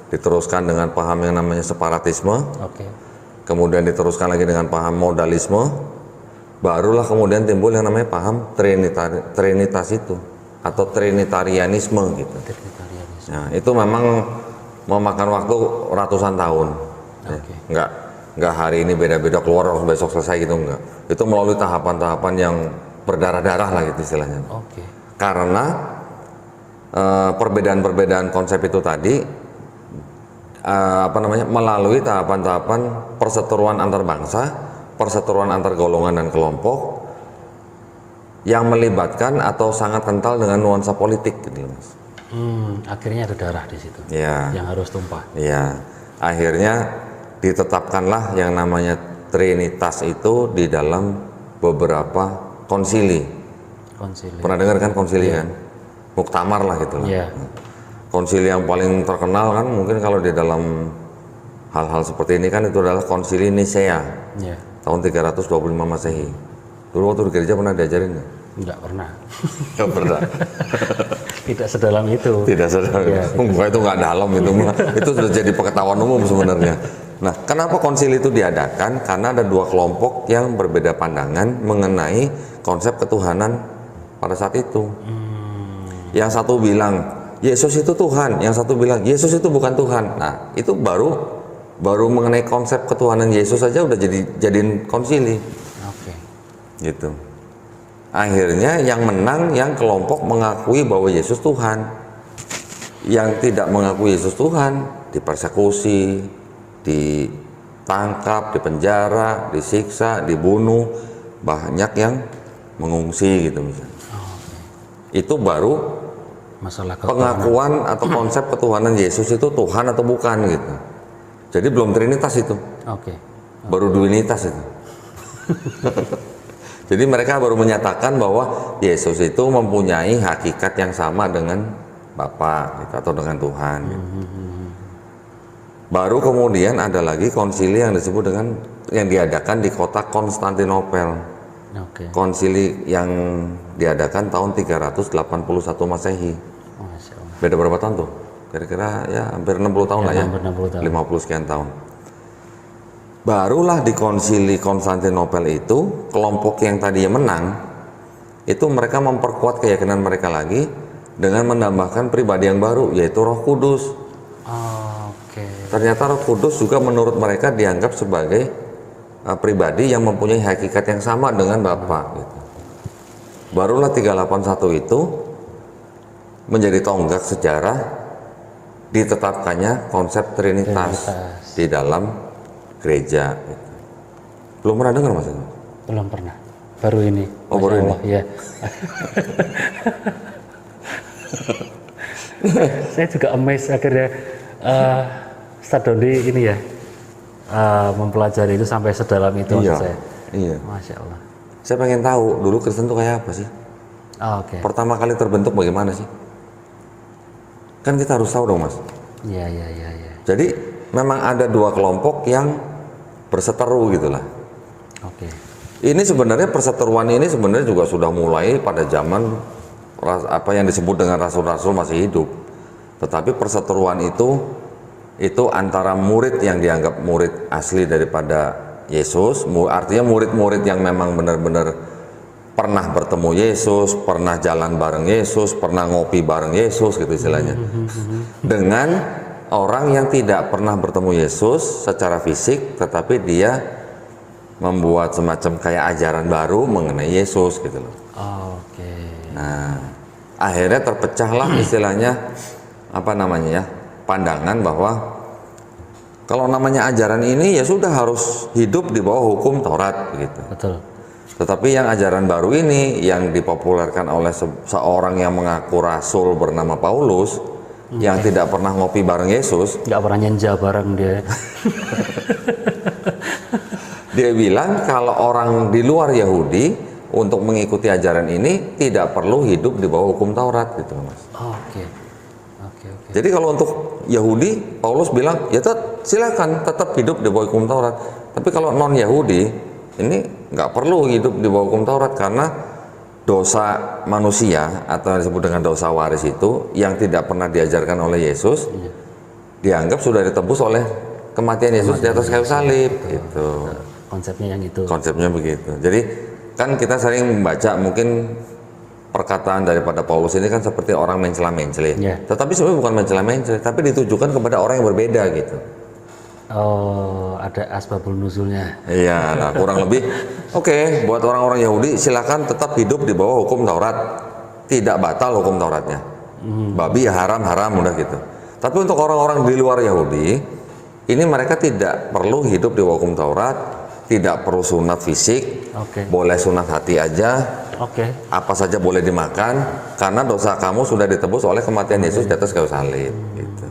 diteruskan dengan paham yang namanya separatisme, Oke. kemudian diteruskan lagi dengan paham modalisme, barulah kemudian timbul yang namanya paham Trinitas itu atau Trinitarianisme gitu. Trinitarianisme. Nah, itu memang memakan waktu ratusan tahun. Oke. Enggak hari ini beda-beda keluar harus besok selesai gitu, enggak. Itu melalui tahapan-tahapan yang berdarah-darah lah gitu istilahnya. Oke. Karena perbedaan-perbedaan konsep itu tadi melalui tahapan-tahapan perseteruan antar bangsa, perseteruan antar golongan dan kelompok yang melibatkan atau sangat kental dengan nuansa politik gitu, Mas. Akhirnya ada darah di situ. Ya. Yang harus tumpah. Iya, akhirnya ditetapkanlah yang namanya Trinitas itu di dalam beberapa konsili. Konsili. Pernah dengar kan konsili kan? Muktamar lah gitu lah. Iya. Konsili yang paling terkenal kan mungkin kalau di dalam hal-hal seperti ini kan itu adalah konsili Nisea Iya. tahun 325 Masehi. Dulu waktu di gereja pernah diajarin nggak? Enggak pernah. Nggak pernah. Tidak sedalam itu. Tidak sadar. Iya, Enggak, itu nggak dalam itu mah. Itu sudah jadi pengetahuan umum sebenarnya. Nah, kenapa konsili itu diadakan? Karena ada dua kelompok yang berbeda pandangan mengenai konsep ketuhanan pada saat itu. Yang satu bilang Yesus itu Tuhan, yang satu bilang Yesus itu bukan Tuhan. Nah, itu baru mengenai konsep ketuhanan Yesus saja udah jadiin konsili. Oke. Gitu. Akhirnya yang menang yang kelompok mengakui bahwa Yesus Tuhan. Yang tidak mengakui Yesus Tuhan dipersekusi, ditangkap, dipenjara, disiksa, dibunuh, banyak yang mengungsi gitu misalnya. Itu baru Masalah ketuhanan. pengakuan atau konsep ketuhanan Yesus itu Tuhan atau bukan gitu. Jadi belum Trinitas itu, Oke. baru Duinitas itu. Jadi mereka baru menyatakan bahwa Yesus itu mempunyai hakikat yang sama dengan Bapa gitu, atau dengan Tuhan. Gitu. Baru kemudian ada lagi konsili yang disebut dengan yang diadakan di kota Konstantinopel. Oke. Konsili yang diadakan tahun 381 Masehi. Masya Allah. Beda berapa tahun tuh? Kira-kira ya hampir 60 tahun lah ya. Hampir 60 tahun. 50 sekian tahun. Barulah di konsili Konstantinopel itu kelompok yang tadinya menang itu mereka memperkuat keyakinan mereka lagi dengan menambahkan pribadi yang baru yaitu Roh Kudus. Oke. Ternyata Roh Kudus juga menurut mereka dianggap sebagai pribadi yang mempunyai hakikat yang sama dengan Bapa gitu. Barulah 381 itu menjadi tonggak sejarah ditetapkannya konsep Trinitas di dalam gereja gitu. Belum pernah dengar Mas? Belum pernah. Baru ini. Oh, baru Masya ini? Allah, ya. Saya juga amazed akhirnya Ustadz Dondi ini ya mempelajari itu sampai sedalam itu maksud saya. Iya. Masya Allah. Saya pengen tahu dulu Kristen itu kayak apa sih? Oke. Pertama kali terbentuk bagaimana sih? Kan kita harus tahu dong Mas. Iya, iya, iya, iya. Jadi memang ada dua kelompok yang berseteru gitulah. Oke. Ini sebenarnya perseteruan ini sebenarnya juga sudah mulai pada zaman apa yang disebut dengan rasul-rasul masih hidup. Tetapi perseteruan itu antara murid yang dianggap murid asli daripada Yesus, artinya murid-murid yang memang benar-benar pernah bertemu Yesus, pernah jalan bareng Yesus, pernah ngopi bareng Yesus gitu istilahnya. Dengan orang yang tidak pernah bertemu Yesus secara fisik, tetapi dia membuat semacam kayak ajaran baru mengenai Yesus gitu loh. Oke. Nah, akhirnya terpecahlah istilahnya apa namanya ya, pandangan bahwa kalau namanya ajaran ini ya sudah harus hidup di bawah hukum Taurat gitu. Betul. Tetapi yang ajaran baru ini yang dipopulerkan oleh seorang yang mengaku rasul bernama Paulus yang tidak pernah ngopi bareng Yesus, Nggak pernah nyenja bareng dia. dia bilang kalau orang di luar Yahudi untuk mengikuti ajaran ini tidak perlu hidup di bawah hukum Taurat gitu Mas. Oke. Oke, oke. Jadi kalau untuk Yahudi, Paulus bilang ya silakan tetap hidup di bawah hukum Taurat. Tapi kalau non Yahudi ini nggak perlu hidup di bawah hukum Taurat karena dosa manusia atau yang disebut dengan dosa waris itu yang tidak pernah diajarkan oleh Yesus dianggap sudah ditebus oleh kematian Yesus di atas kayu salib gitu. Konsepnya yang itu. Konsepnya begitu. Jadi kan kita sering membaca mungkin perkataan daripada Paulus ini kan seperti orang mencela-mencela. Ya. Tetapi sebenarnya bukan mencela-mencela, tapi ditujukan kepada orang yang berbeda gitu. Oh, ada asbabul nuzulnya. Iya, nah kurang lebih. Oke, buat orang-orang Yahudi silakan tetap hidup di bawah hukum Taurat. Tidak batal hukum Tauratnya. Babi ya haram udah gitu. Tapi untuk orang-orang di luar Yahudi, ini mereka tidak perlu hidup di bawah hukum Taurat, tidak perlu sunat fisik, Oke. boleh sunat hati aja, Oke. apa saja boleh dimakan, karena dosa kamu sudah ditebus oleh kematian Yesus di atas kayu salib. Gitu.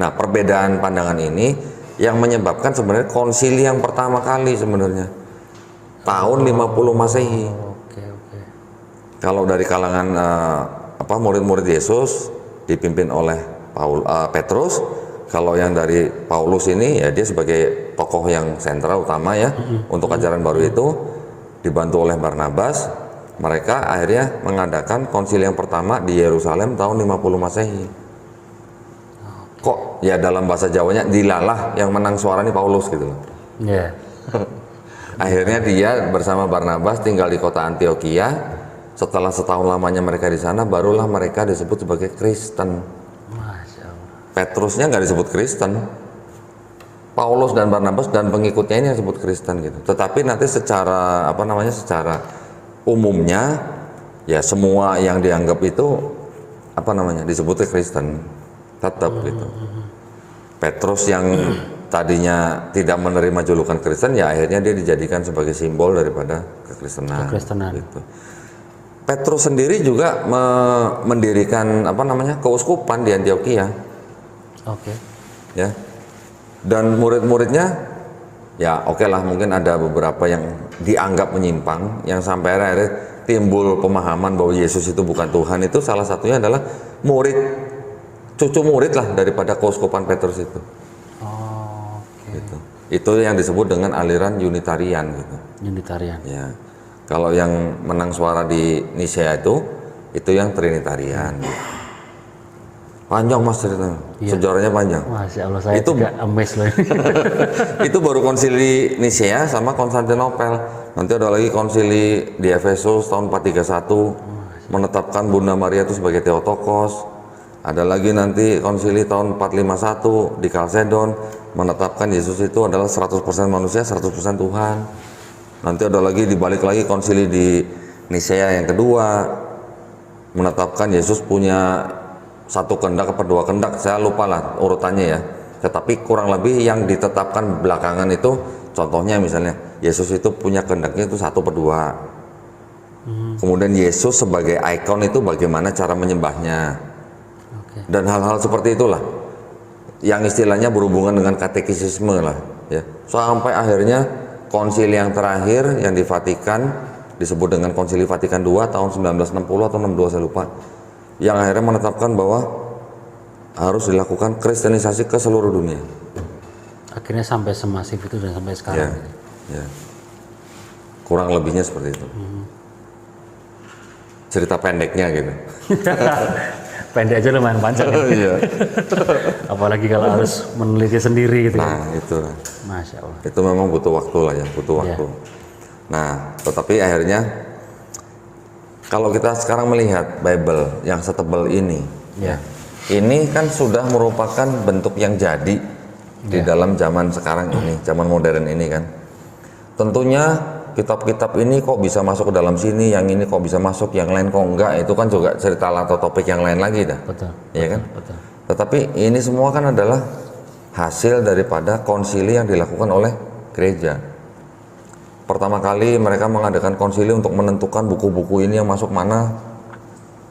Nah, perbedaan pandangan ini yang menyebabkan sebenarnya konsili yang pertama kali sebenarnya tahun 50 Masehi. Oke, oke. Kalau dari kalangan murid-murid Yesus dipimpin oleh Petrus, kalau yang dari Paulus ini ya dia sebagai tokoh yang sentral utama ya untuk ajaran baru itu, dibantu oleh Barnabas, mereka akhirnya mengadakan konsili yang pertama di Yerusalem tahun 50 Masehi. Kok ya dalam bahasa Jawanya dilalah yang menang suara nih Paulus gitu loh. Iya. Akhirnya dia bersama Barnabas tinggal di kota Antioquia. Setelah setahun lamanya mereka di sana, barulah mereka disebut sebagai Kristen. Masya Allah. Petrusnya nggak disebut Kristen. Paulus dan Barnabas dan pengikutnya ini yang disebut Kristen gitu. Tetapi nanti secara secara umumnya ya semua yang dianggap itu disebutnya Kristen tetap gitu. Petrus yang tadinya tidak menerima julukan Kristen ya akhirnya dia dijadikan sebagai simbol daripada kekristenan. Gitu. Petrus sendiri juga mendirikan keuskupan di Antioquia. Oke. Ya. Dan murid-muridnya ya oke lah, mungkin ada beberapa yang dianggap menyimpang yang sampai akhirnya timbul pemahaman bahwa Yesus itu bukan Tuhan. Itu salah satunya adalah cucu murid lah daripada keuskupan Petrus itu. Oh, oke. Gitu. Itu yang disebut dengan aliran Unitarian gitu. Unitarian. Ya. Kalau yang menang suara di Nisea itu yang Trinitarian. Panjang Mas ceritanya, sejarahnya panjang. Masya Allah, saya itu juga amazed loh. Itu baru konsili Nisea sama Konstantinopel. Nanti ada lagi konsili di Efesus tahun 431 menetapkan Bunda Maria itu sebagai Theotokos. Ada lagi nanti konsili tahun 451 di Kalsedon menetapkan Yesus itu adalah 100% manusia, 100% Tuhan. Nanti ada lagi dibalik lagi konsili di Nisea yang kedua menetapkan Yesus punya satu kehendak atau dua kehendak, saya lupa lah urutannya ya. Tetapi kurang lebih yang ditetapkan belakangan itu, contohnya misalnya Yesus itu punya kehendaknya itu 1/2. Kemudian Yesus sebagai ikon itu bagaimana cara menyembahnya. Oke. Dan hal-hal seperti itulah yang istilahnya berhubungan dengan katekisisme lah ya. Sampai akhirnya konsili yang terakhir yang di Vatikan disebut dengan Konsili Vatikan II tahun 1960 atau 62 saya lupa, yang akhirnya menetapkan bahwa harus dilakukan kristenisasi ke seluruh dunia. Akhirnya sampai semasif itu dan sampai sekarang. Ya. Kurang lebihnya seperti itu. Cerita pendeknya gitu. Pendek aja lumayan panjang. Iya. Apalagi kalau harus meneliti sendiri gitu. Nah, itu. Masya Allah. Itu memang butuh waktu lah ya, butuh waktu. Nah, tetapi akhirnya kalau kita sekarang melihat Bible yang setebal ini, ini kan sudah merupakan bentuk yang jadi di dalam zaman sekarang ini, zaman modern ini kan. Tentunya kitab-kitab ini kok bisa masuk ke dalam sini, yang ini kok bisa masuk, yang lain kok enggak, itu kan juga cerita atau topik yang lain lagi dah. Betul. Iya kan? Betul. Tetapi ini semua kan adalah hasil daripada konsili yang dilakukan oleh gereja. Pertama kali mereka mengadakan konsili untuk menentukan buku-buku ini yang masuk mana.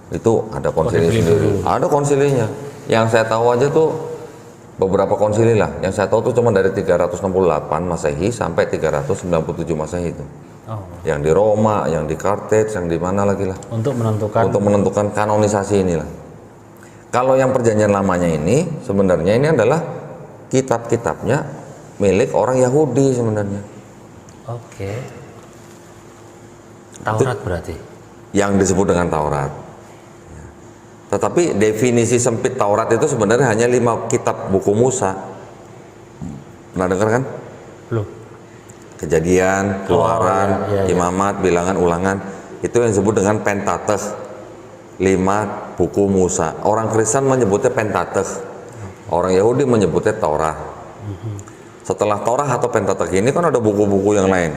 Itu ada konsili sendiri. Ada konsilinya. Yang saya tahu aja tuh beberapa konsili lah. Yang saya tahu tuh cuma dari 368 Masehi sampai 397 Masehi itu. Oh. Yang di Roma, yang di Carthage, yang di mana lagi lah. Untuk menentukan kanonisasi inilah. Kalau yang perjanjian lamanya ini sebenarnya ini adalah kitab-kitabnya milik orang Yahudi sebenarnya. Oke. Taurat berarti. Yang disebut dengan Taurat. Tetapi definisi sempit Taurat itu sebenarnya hanya 5 kitab buku Musa. Pernah dengar kan? Belum. Kejadian, Keluaran, iya. Imamat, Bilangan, Ulangan. Itu yang disebut dengan Pentateuch. 5 buku Musa. Orang Kristen menyebutnya Pentateuch. Orang Yahudi menyebutnya Torah. Setelah Torah atau Pentateuch ini kan ada buku-buku yang lain.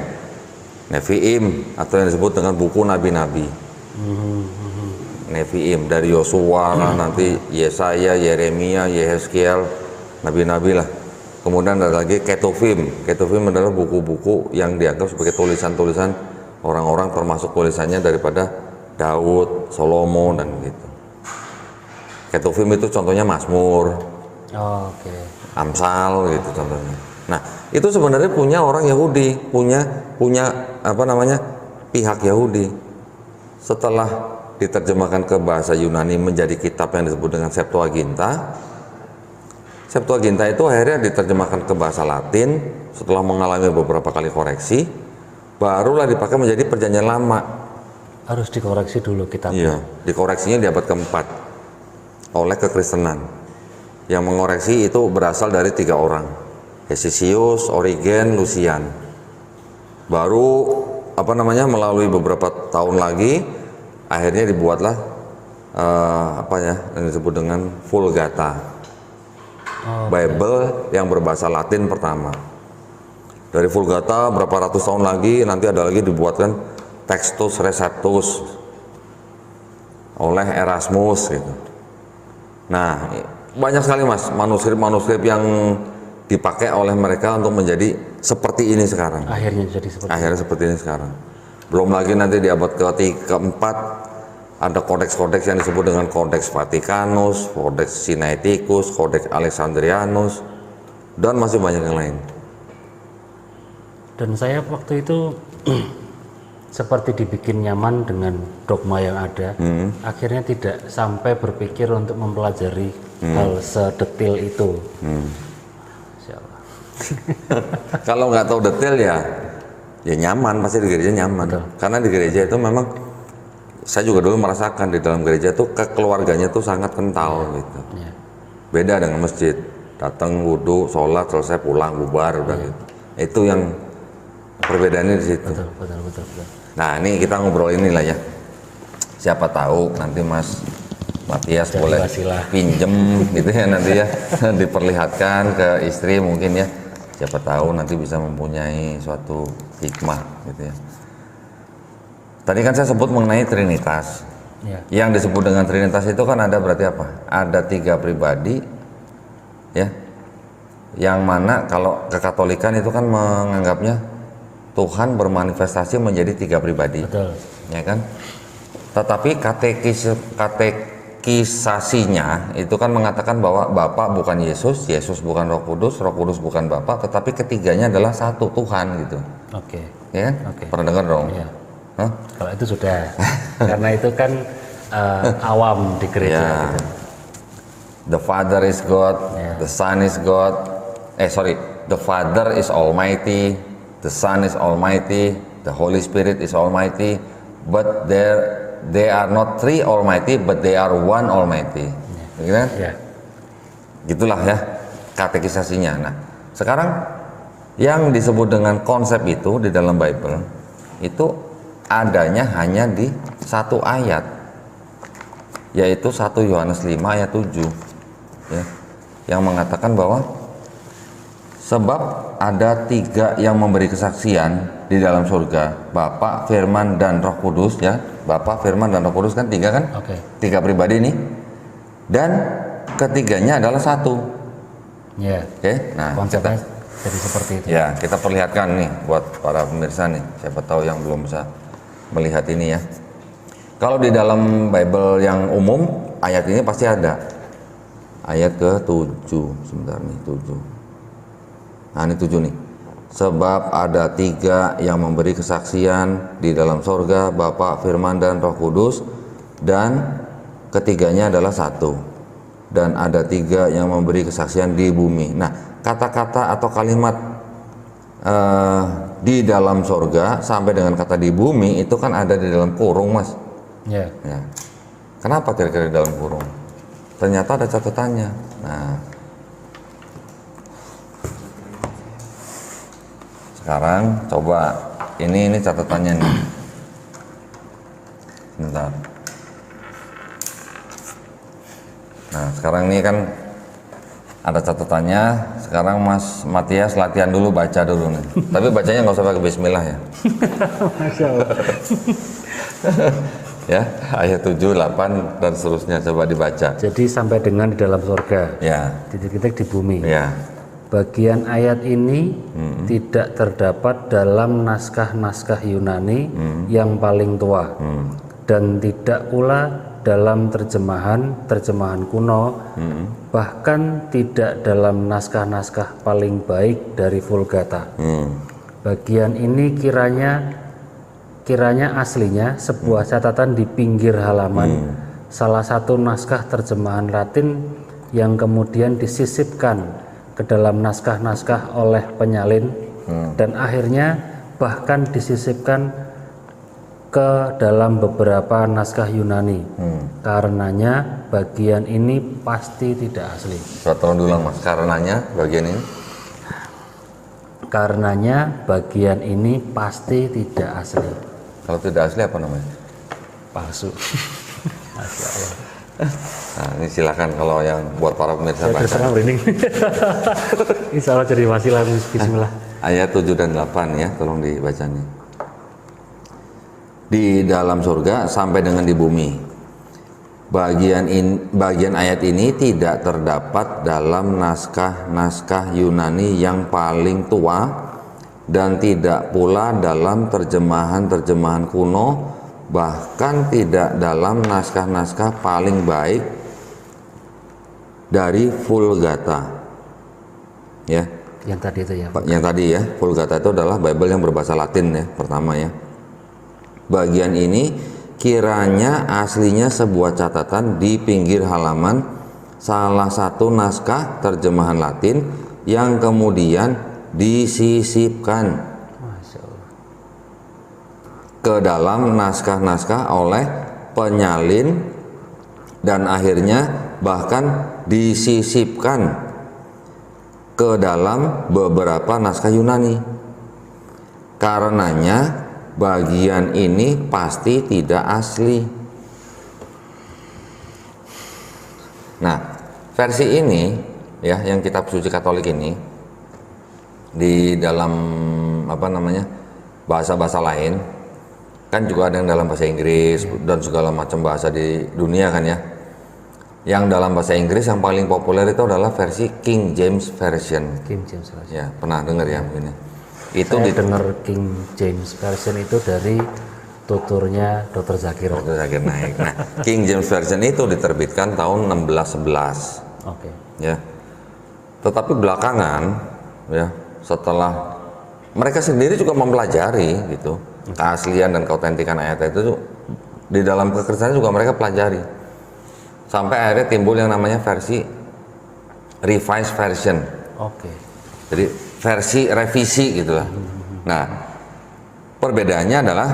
Nevi'im atau yang disebut dengan buku nabi-nabi. Nevi'im dari Yosua, nanti Yesaya, Yeremia, Yehezkiel, nabi-nabi lah. Kemudian ada lagi Ketuvim. Ketuvim adalah buku-buku yang dianggap sebagai tulisan-tulisan orang-orang, termasuk tulisannya daripada Daud, Salomo dan begitu. Ketuvim itu contohnya Mazmur, Oh, oke. Amsal gitu contohnya. Nah, itu sebenarnya punya orang Yahudi, punya apa namanya? Pihak Yahudi. Setelah diterjemahkan ke bahasa Yunani menjadi kitab yang disebut dengan Septuaginta. Septuaginta itu akhirnya diterjemahkan ke bahasa Latin setelah mengalami beberapa kali koreksi, barulah dipakai menjadi Perjanjian Lama. Harus dikoreksi dulu kitabnya. Iya, dikoreksinya di abad keempat oleh kekristenan. Yang mengoreksi itu berasal dari 3 orang, Hesisius, Origen, Lucian. Baru apa namanya melalui beberapa tahun lagi, akhirnya dibuatlah apa ya yang disebut dengan Vulgata, Bible yang berbahasa Latin pertama. Dari Vulgata berapa ratus tahun lagi nanti ada lagi dibuatkan Textus Receptus oleh Erasmus gitu. Nah, banyak sekali Mas manuskrip-manuskrip yang dipakai oleh mereka untuk menjadi seperti ini sekarang. Akhirnya jadi seperti Akhirnya seperti ini sekarang. Belum lagi nanti di abad keempat ada kodeks-kodeks yang disebut dengan Kodeks Vatikanus, Kodeks Sinaiticus, Kodeks Alexandrianus, dan masih banyak yang lain. Dan saya waktu itu seperti dibikin nyaman dengan dogma yang ada, akhirnya tidak sampai berpikir untuk mempelajari hal sedetil itu. Insya Allah. Kalau nggak tahu detail ya nyaman, pasti di gereja nyaman. Betul. Karena di gereja itu memang saya juga dulu merasakan di dalam gereja itu kekeluarganya tuh sangat kental gitu. Ya. Beda dengan masjid, datang wudhu, sholat, selesai pulang bubar udah gitu. Itu yang perbedaannya di situ. Betul. Nah ini kita ngobrol inilah ya. Siapa tahu nanti Mas Matias Jadi boleh wasilah. pinjem gitu ya nanti ya diperlihatkan ke istri mungkin ya. Siapa tahu nanti bisa mempunyai suatu hikmah gitu ya. Tadi kan saya sebut mengenai Trinitas. Ya. Yang disebut dengan Trinitas itu kan ada berarti apa? Ada 3 pribadi ya. Yang mana kalau kekatolikan itu kan menganggapnya Tuhan bermanifestasi menjadi 3 pribadi. Betul. Ya kan? Tetapi katekisasinya itu kan mengatakan bahwa Bapa bukan Yesus, Yesus bukan Roh Kudus bukan Bapa, tetapi ketiganya adalah satu Tuhan gitu. Oke. Ya kan? Oke. Pernah dengar dong? Iya. Hah? Kalau itu sudah, karena itu kan awam di gereja. Ya. Gitu. The Father is God, Ya. the Son is God. The Father is Almighty, the Son is Almighty, the Holy Spirit is Almighty, but they are not 3 Almighty, but they are 1 Almighty. Gitu kan? Ya. Gitulah ya katekisasinya. Nah, sekarang yang disebut dengan konsep itu di dalam Bible itu adanya hanya di 1 ayat, yaitu 1 Yohanes 5 ayat 7 ya, yang mengatakan bahwa sebab ada 3 yang memberi kesaksian di dalam surga, Bapa, Firman, dan Roh Kudus ya. Bapa, Firman, dan Roh Kudus kan 3 kan? Oke. 3 pribadi ini. Dan ketiganya adalah 1. Ya. Oke. Nah, Konsepnya jadi seperti itu. ya, kita perlihatkan nih buat para pemirsa nih, siapa tahu yang belum bisa melihat ini ya. Kalau di dalam Bible yang umum, ayat ini pasti ada. Ayat ke-7, sebentar nih, 7. Nah, ini 7 nih. Sebab ada 3 yang memberi kesaksian di dalam sorga, Bapa, Firman, dan Roh Kudus, dan ketiganya adalah 1. Dan ada 3 yang memberi kesaksian di bumi. Nah, kata-kata atau kalimat di dalam sorga sampai dengan kata di bumi itu kan ada di dalam kurung, Mas. Ya. Ya. Kenapa kira-kira di dalam kurung? Ternyata ada catatannya. Nah, sekarang coba ini catatannya nih. Bentar. Nah, sekarang ini kan ada catatannya. Sekarang Mas Matias latihan dulu, baca dulu nih. Tapi bacanya nggak usah pakai bismillah ya. Masya Allah. Ya, ayat 7, 8 dan seterusnya coba dibaca. Jadi sampai dengan di dalam surga, Ya, titik-titik di bumi. ya. Bagian ayat ini tidak terdapat dalam naskah-naskah Yunani yang paling tua, dan tidak pula dalam terjemahan kuno, bahkan tidak dalam naskah-naskah paling baik dari Vulgata. Bagian ini kiranya aslinya sebuah catatan di pinggir halaman salah satu naskah terjemahan Latin yang kemudian disisipkan ke dalam naskah-naskah oleh penyalin dan akhirnya bahkan disisipkan ke dalam beberapa naskah Yunani. Karenanya bagian ini pasti tidak asli. Tolong diulang Mas, karenanya bagian ini? Karenanya bagian ini pasti tidak asli. Kalau tidak asli apa namanya? Palsu. Masya Allah. Nah, ini silakan kalau yang buat para pemirsa baca. Terserah merinding. Insya Allah jadi wasilah. Bismillah. Ayat 7 dan 8 ya, tolong dibaca nih. Di dalam surga sampai dengan di bumi. Bagian ayat ini tidak terdapat dalam naskah-naskah Yunani yang paling tua dan tidak pula dalam terjemahan-terjemahan kuno, bahkan tidak dalam naskah-naskah paling baik dari Vulgata. Ya. Yang tadi itu ya. Yang tadi ya, Vulgata itu adalah Bible yang berbahasa Latin ya, pertama ya. Bagian ini kiranya aslinya sebuah catatan di pinggir halaman salah satu naskah terjemahan Latin yang kemudian disisipkan ke dalam naskah-naskah oleh penyalin dan akhirnya bahkan disisipkan ke dalam beberapa naskah Yunani. Karenanya bagian ini pasti tidak asli. Nah, versi ini ya, yang kitab suci Katolik ini di dalam bahasa-bahasa lain kan juga ada yang dalam bahasa Inggris dan segala macam bahasa di dunia kan ya. Yang dalam bahasa Inggris yang paling populer itu adalah versi King James Version. King James Version. Ya, pernah dengar ya ini? Itu Saya dengar King James Version itu dari tuturnya Dr. Zakir. Dr. Zakir Naik. Nah, King James Version itu diterbitkan tahun 1611. Oke. Ya. Tetapi belakangan ya, setelah mereka sendiri juga mempelajari gitu keaslian dan keautentikan ayat itu di dalam kekristenan juga mereka pelajari. Sampai akhirnya timbul yang namanya versi Revised Version. Oke. Jadi versi revisi gitulah. Nah, perbedaannya adalah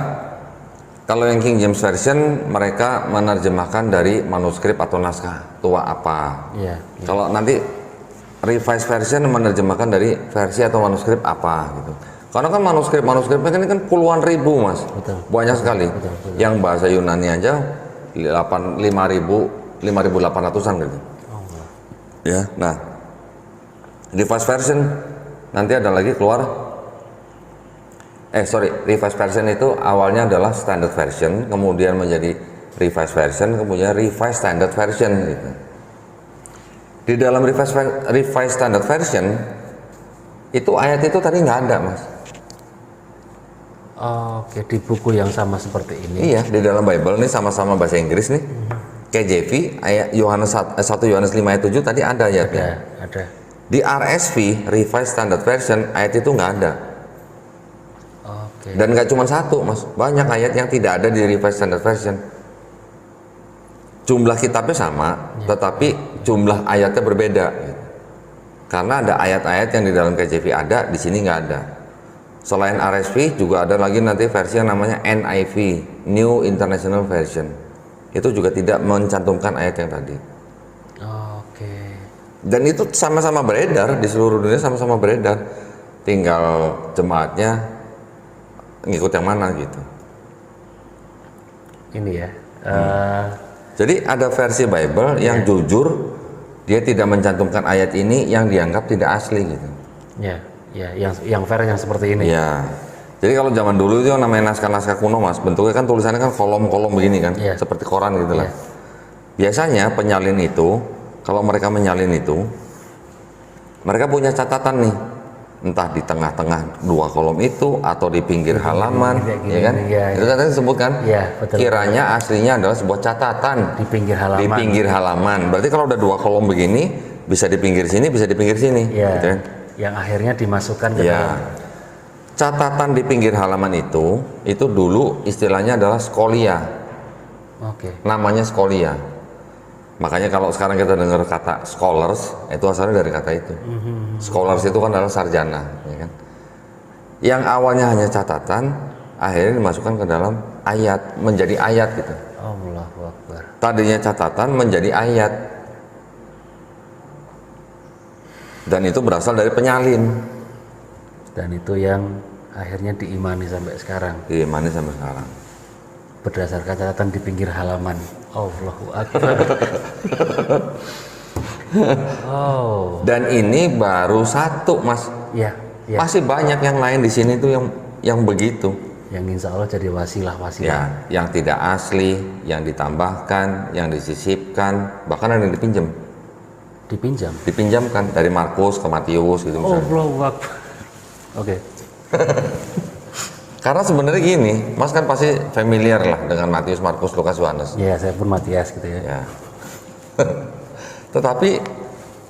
kalau yang King James Version mereka menerjemahkan dari manuskrip atau naskah tua apa. Iya. Kalau nanti Revised Version menerjemahkan dari versi atau manuskrip apa gitu. Karena kan manuskripnya ini kan puluhan ribu Mas. Betul. Banyak sekali. Betul. Yang bahasa Yunani aja 5.800-an gitu. Ya, nah Revised Version nanti ada lagi keluar. Revised Version itu awalnya adalah Standard Version, kemudian menjadi Revised Version, kemudian Revised Standard Version gitu. Di dalam Revised Standard Version itu ayat itu tadi nggak ada Mas. Oke, di buku yang sama seperti ini. Iya, di dalam Bible nih sama-sama bahasa Inggris nih. KJV ayat Yohanes 1 Yohanes 5 ayat 7 tadi ada ayatnya. Ada. Di RSV Revised Standard Version ayat itu nggak ada. Oke. Dan nggak cuma satu Mas, banyak ayat yang tidak ada di Revised Standard Version. Jumlah kitabnya sama, tetapi jumlah ayatnya berbeda. Gitu. Karena ada ayat-ayat yang di dalam KJV ada, di sini nggak ada. Selain RSV juga ada lagi nanti versi yang namanya NIV, New International Version. Itu juga tidak mencantumkan ayat yang tadi. Oke. Dan itu sama-sama beredar di seluruh dunia, sama-sama beredar. Tinggal jemaatnya ngikut yang mana gitu. Ini ya. Jadi ada versi Bible yang jujur, dia tidak mencantumkan ayat ini yang dianggap tidak asli gitu. Ya, yang fair yang seperti ini. Ya. Jadi kalau zaman dulu itu yang namanya naskah-naskah kuno Mas, bentuknya kan tulisannya kan kolom-kolom begini kan, seperti koran gitu lah. Biasanya penyalin itu, kalau mereka menyalin itu, mereka punya catatan nih. entah di tengah-tengah dua kolom itu atau di pinggir halaman, gini, ya kan? ya, Itu kan tadi disebutkan. Iya, betul. Kiranya aslinya adalah sebuah catatan Di pinggir halaman. di pinggir halaman. Berarti kalau udah dua kolom begini, bisa di pinggir sini, bisa di pinggir sini. Iya. Gitu kan? Yang akhirnya dimasukkan ke Ya. dalam. Catatan di pinggir halaman itu dulu istilahnya adalah skolia. Oke. Namanya skolia. Makanya kalau sekarang kita dengar kata scholars, itu asalnya dari kata itu. Scholars itu kan adalah sarjana, ya kan? Yang awalnya hanya catatan, akhirnya dimasukkan ke dalam ayat, menjadi ayat gitu. Allahu Akbar. Tadinya catatan menjadi ayat. Dan itu berasal dari penyalin. Dan itu yang akhirnya diimani sampai sekarang Diimani sampai sekarang. berdasarkan catatan di pinggir halaman. Allahu Akbar. Oh, Dan ini baru satu, Mas. ya, ya. Masih banyak yang lain di sini tuh yang begitu. Yang insya Allah jadi wasilah-wasilah. Ya, yang tidak asli, yang ditambahkan, yang disisipkan, bahkan ada yang dipinjam. Dipinjam. Dipinjamkan dari Markus ke Matius gitu misalnya. Allahu Akbar. Oke. Karena sebenarnya gini, Mas kan pasti familiar lah dengan Matius, Markus, Lukas, Yohanes. Ya, saya pun Matias gitu ya. Ya. Tetapi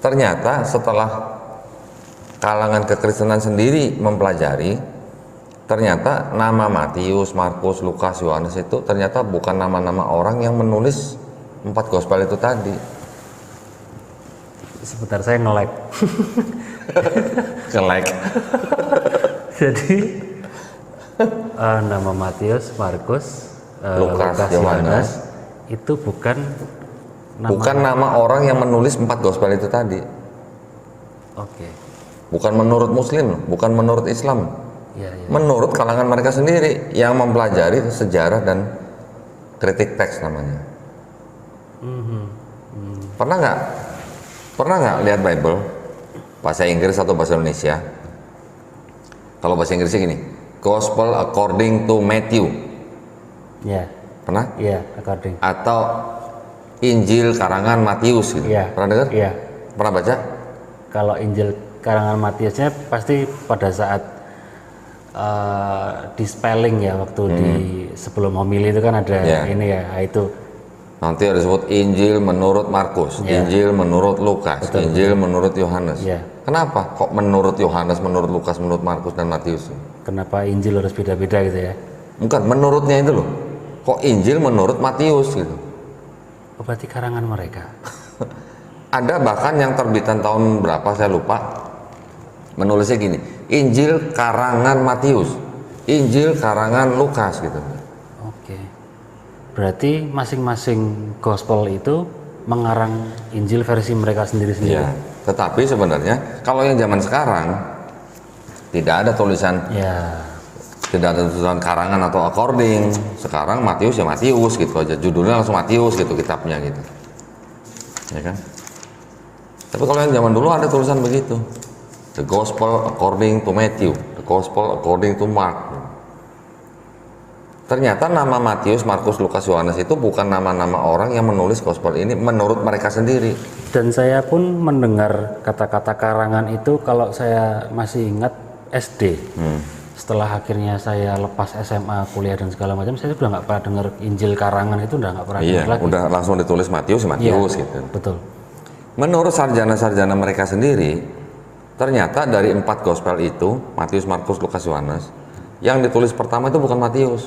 ternyata setelah kalangan kekristenan sendiri mempelajari, ternyata nama Matius, Markus, Lukas, Yohanes itu ternyata bukan nama-nama orang yang menulis 4 gospel itu tadi. Sebentar saya nge-lag. Jelek. Jadi nama Matius, Markus, Lukas, Yohanes Yohanes itu bukan nama. bukan nama orang yang menulis 4 gospel itu tadi. Oke. Bukan menurut Muslim, bukan menurut Islam. Ya, ya. Menurut kalangan mereka sendiri yang mempelajari sejarah dan kritik teks namanya. Pernah nggak lihat Bible bahasa Inggris atau bahasa Indonesia? Kalau bahasa Inggrisnya gini, Gospel according to Matthew. Ya, Pernah? ya, according. Atau Injil karangan Matius gitu. Iya. Pernah dengar? Iya. Pernah baca? Kalau Injil karangan Matiusnya pasti pada saat di spelling ya, waktu di sebelum homili itu kan ada Iya. ini ya, itu. Nanti ada disebut Injil menurut Markus, Iya. Injil menurut Lukas, Injil menurut Yohanes. Iya. Kenapa kok menurut Yohanes, menurut Lukas, menurut Markus dan Matius? Kenapa Injil harus beda-beda gitu ya? Bukan, menurutnya itu loh. Kok Injil menurut Matius gitu? Oh, berarti karangan mereka. Ada bahkan yang terbitan tahun berapa saya lupa, menulisnya gini, Injil karangan Matius, Injil karangan Lukas gitu. Oke. Berarti masing-masing gospel itu mengarang Injil versi mereka sendiri-sendiri. Ya, tetapi sebenarnya kalau yang zaman sekarang tidak ada tulisan, Ya. tidak ada tulisan karangan atau according. Sekarang Matius ya Matius gitu aja, judulnya langsung Matius gitu kitabnya gitu, ya kan? Tapi kalau yang zaman dulu ada tulisan begitu, The Gospel according to Matthew, The Gospel according to Mark. Ternyata nama Matius, Markus, Lukas, Yohanes itu bukan nama-nama orang yang menulis gospel ini menurut mereka sendiri. Dan saya pun mendengar kata-kata karangan itu kalau saya masih ingat SD. Setelah akhirnya saya lepas SMA, kuliah dan segala macam, saya sudah nggak pernah dengar Injil karangan itu, udah nggak pernah Iya, dengar lagi. udah langsung ditulis Matius, Iya, Matius gitu. betul. Menurut sarjana-sarjana mereka sendiri, ternyata dari 4 gospel itu, Matius, Markus, Lukas, Yohanes, yang ditulis pertama itu bukan Matius.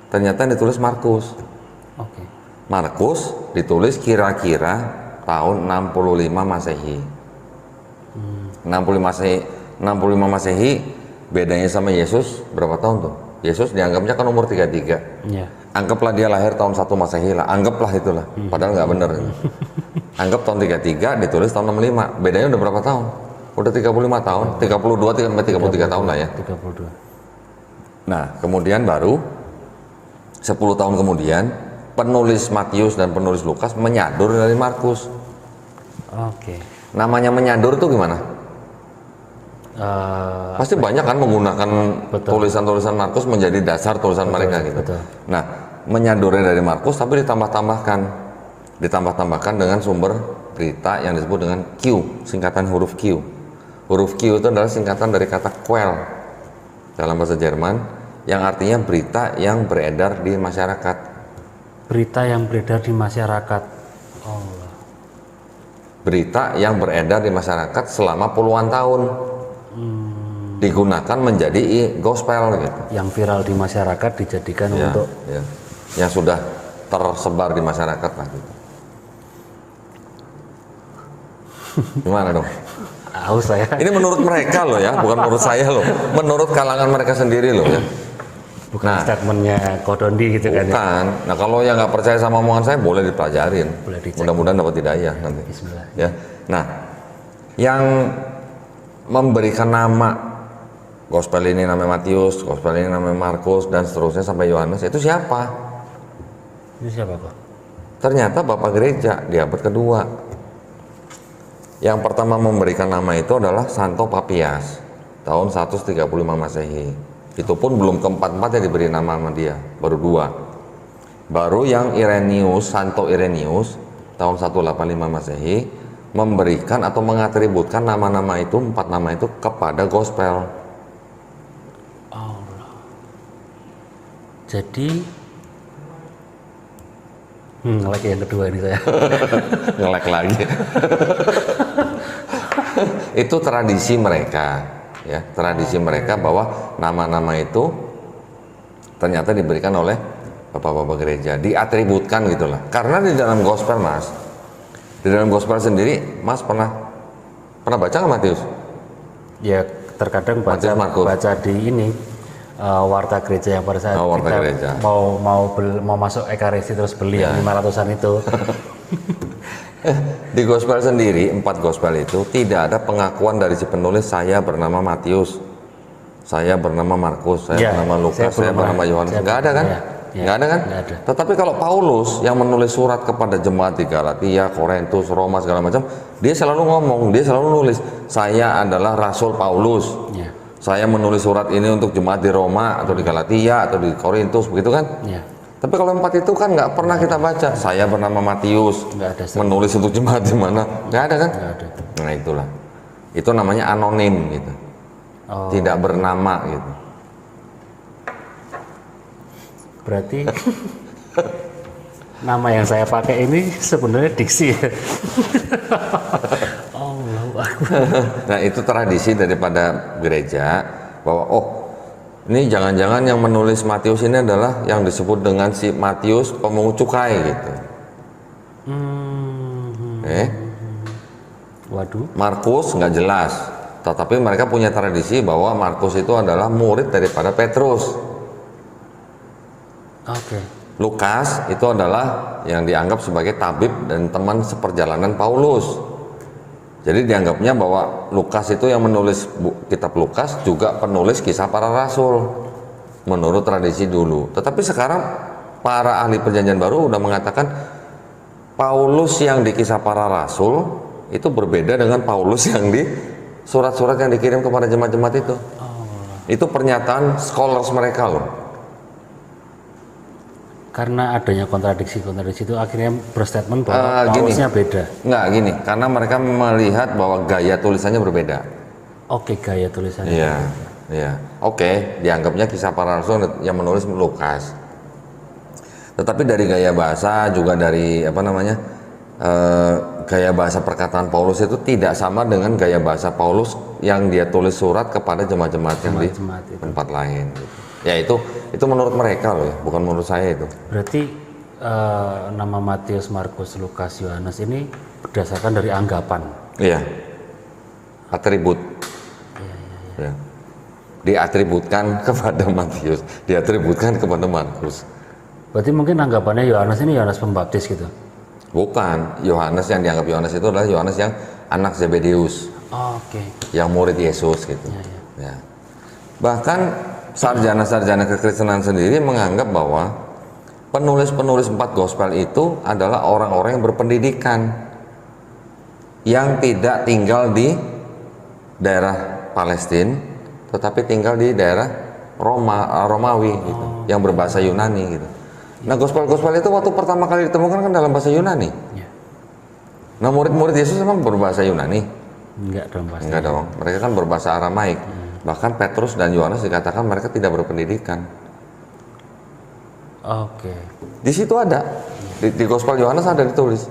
Ternyata yang ditulis Markus. Oke. Markus ditulis kira-kira tahun 65 Masehi. 65 Masehi bedanya sama Yesus berapa tahun tuh? Yesus dianggapnya kan umur 33. Iya. Anggaplah dia lahir tahun 1 Masehi lah, anggaplah itulah. Padahal nggak bener. Anggap tahun 33 ditulis tahun 65. Bedanya udah berapa tahun? Udah 35 tahun, 32 sampai 33 tahun lah ya. 32. Nah, kemudian baru 10 tahun kemudian penulis Matius dan penulis Lukas menyadur dari Markus. Oke. Namanya menyadur tuh gimana? Pasti banyak kan menggunakan tulisan-tulisan Markus menjadi dasar tulisan mereka gitu. betul. Nah, menyadurnya dari Markus tapi ditambah-tambahkan dengan sumber berita yang disebut dengan Q, singkatan huruf Q. Huruf Q itu adalah singkatan dari kata Quell dalam bahasa Jerman, yang artinya berita yang beredar di masyarakat. Berita yang beredar di masyarakat. Oh. Berita yang beredar di masyarakat selama puluhan tahun. Digunakan menjadi gospel gitu. Yang viral di masyarakat dijadikan Ya, untuk ya. Yang sudah tersebar di masyarakat lah gitu. Gimana dong? haus saya. Ini menurut mereka loh ya, bukan menurut saya loh. Menurut kalangan mereka sendiri loh ya. Bukan Nah, statementnya Kodondi gitu kan ya. bukan. Nah, kalau yang nggak percaya sama omongan saya boleh dipelajarin. Boleh dicek. Mudah-mudahan dapat hidayah nanti. Bismillah. Ya. Nah, yang memberikan nama gospel ini namanya Matius, gospel ini namanya Markus, dan seterusnya sampai Yohanes, itu siapa? Ini siapa kok? Ternyata Bapak Gereja di abad kedua. Yang pertama memberikan nama itu adalah Santo Papias tahun 135 Masehi. Itu pun belum keempat-empatnya diberi nama sama dia, baru dua. Baru yang Irenaeus, Santo Irenaeus tahun 185 Masehi memberikan atau mengatributkan nama-nama itu, 4 nama itu kepada gospel. Allah. Jadi lagi yang kedua ini saya. Ngelek lagi. Itu tradisi mereka, ya, tradisi mereka bahwa nama-nama itu ternyata diberikan oleh bapak-bapak gereja, diatributkan gitulah. Karena di dalam gospel, Mas, di dalam gospel sendiri, Mas pernah baca nggak Matius? Ya terkadang Matius, Markus. baca di ini warta gereja yang pada saat Warta kita gereja. mau masuk ekaristi terus beli Ya. yang 500-an itu. Di gospel sendiri, 4 gospel itu tidak ada pengakuan dari si penulis saya bernama Matius, saya bernama Markus, saya Ya, bernama Lukas, saya belum bernama Yohanes. Nggak ada kan? Ya, ya, Nggak ada kan? nggak ada. Tetapi kalau Paulus yang menulis surat kepada jemaat di Galatia, Korintus, Roma segala macam, dia selalu ngomong, dia selalu nulis, saya adalah Rasul Paulus. Ya. Saya menulis surat ini untuk jemaat di Roma atau di Galatia atau di Korintus, begitu kan? Ya. Tapi kalau 4 itu kan nggak pernah kita baca. Saya bernama Matius, Nggak ada. menulis untuk jemaat di mana? Nggak ada kan? Nggak ada. Nah itulah, itu namanya anonim gitu, Oh, tidak bernama gitu. berarti nama yang saya pakai ini sebenarnya diksi. Allahu Akbar. Nah itu tradisi daripada gereja bahwa ini jangan-jangan yang menulis Matius ini adalah yang disebut dengan si Matius pemungut cukai gitu. Waduh. Markus nggak jelas, tetapi mereka punya tradisi bahwa Markus itu adalah murid daripada Petrus. Oke. Lukas itu adalah yang dianggap sebagai tabib dan teman seperjalanan Paulus. Jadi dianggapnya bahwa Lukas itu yang menulis kitab Lukas juga penulis kisah para rasul menurut tradisi dulu. Tetapi sekarang para ahli perjanjian baru udah mengatakan Paulus yang di kisah para rasul itu berbeda dengan Paulus yang di surat-surat yang dikirim kepada jemaat-jemaat itu. Itu pernyataan scholars mereka loh. Karena adanya kontradiksi itu akhirnya berstatement bahwa Gini. Paulusnya beda. Nggak gini, karena mereka melihat bahwa gaya tulisannya berbeda. Oke, gaya tulisannya. Iya, iya. Oke, dianggapnya kisah para rasul yang menulis Lukas. Tetapi dari gaya bahasa juga dari gaya bahasa perkataan Paulus itu tidak sama dengan gaya bahasa Paulus yang dia tulis surat kepada jemaat-jemaat yang di Jemaat itu. tempat lain. Gitu. Ya itu menurut mereka loh ya, bukan menurut saya itu. Berarti nama Matius, Markus, Lukas, Yohanes ini berdasarkan dari anggapan. Iya, atribut. Ya. Diatributkan kepada Matius, diatributkan kepada Markus. Berarti mungkin anggapannya Yohanes ini Yohanes Pembaptis gitu. Bukan, Yohanes yang dianggap Yohanes itu adalah Yohanes yang anak Zebedeus, Oke. yang murid Yesus gitu. Ya. Bahkan sarjana-sarjana kekristenan sendiri menganggap bahwa penulis-penulis 4 gospel itu adalah orang-orang yang berpendidikan, yang tidak tinggal di daerah Palestina, tetapi tinggal di daerah Romawi gitu, yang berbahasa Yunani gitu. Nah gospel-gospel itu waktu pertama kali ditemukan kan dalam bahasa Yunani. Ya. Nah murid-murid Yesus memang berbahasa Yunani. Enggak dong pasti. Enggak dong, mereka kan berbahasa Aramaik. Bahkan Petrus dan Yohanes dikatakan mereka tidak berpendidikan. Oke. Di situ ada, di Gospel Yohanes ada ditulis,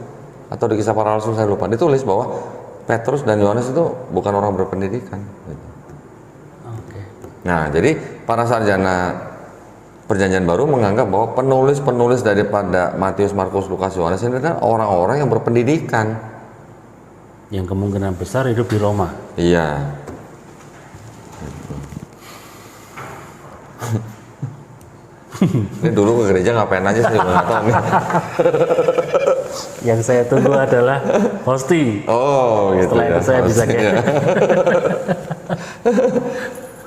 atau di Kisah Para Rasul saya lupa, ditulis bahwa Petrus dan Yohanes itu bukan orang berpendidikan. Gitu. Oke. Nah, jadi para sarjana Perjanjian Baru menganggap bahwa penulis-penulis daripada Matius, Markus, Lukas, Yohanes ini adalah orang-orang yang berpendidikan. Yang kemungkinan besar hidup di Roma. Iya. Ini dulu ke gereja ngapain aja sih, nggak tahu nih. Yang saya tunggu adalah hosti. Oh, gitu Setelah ya. itu saya bisa Iya.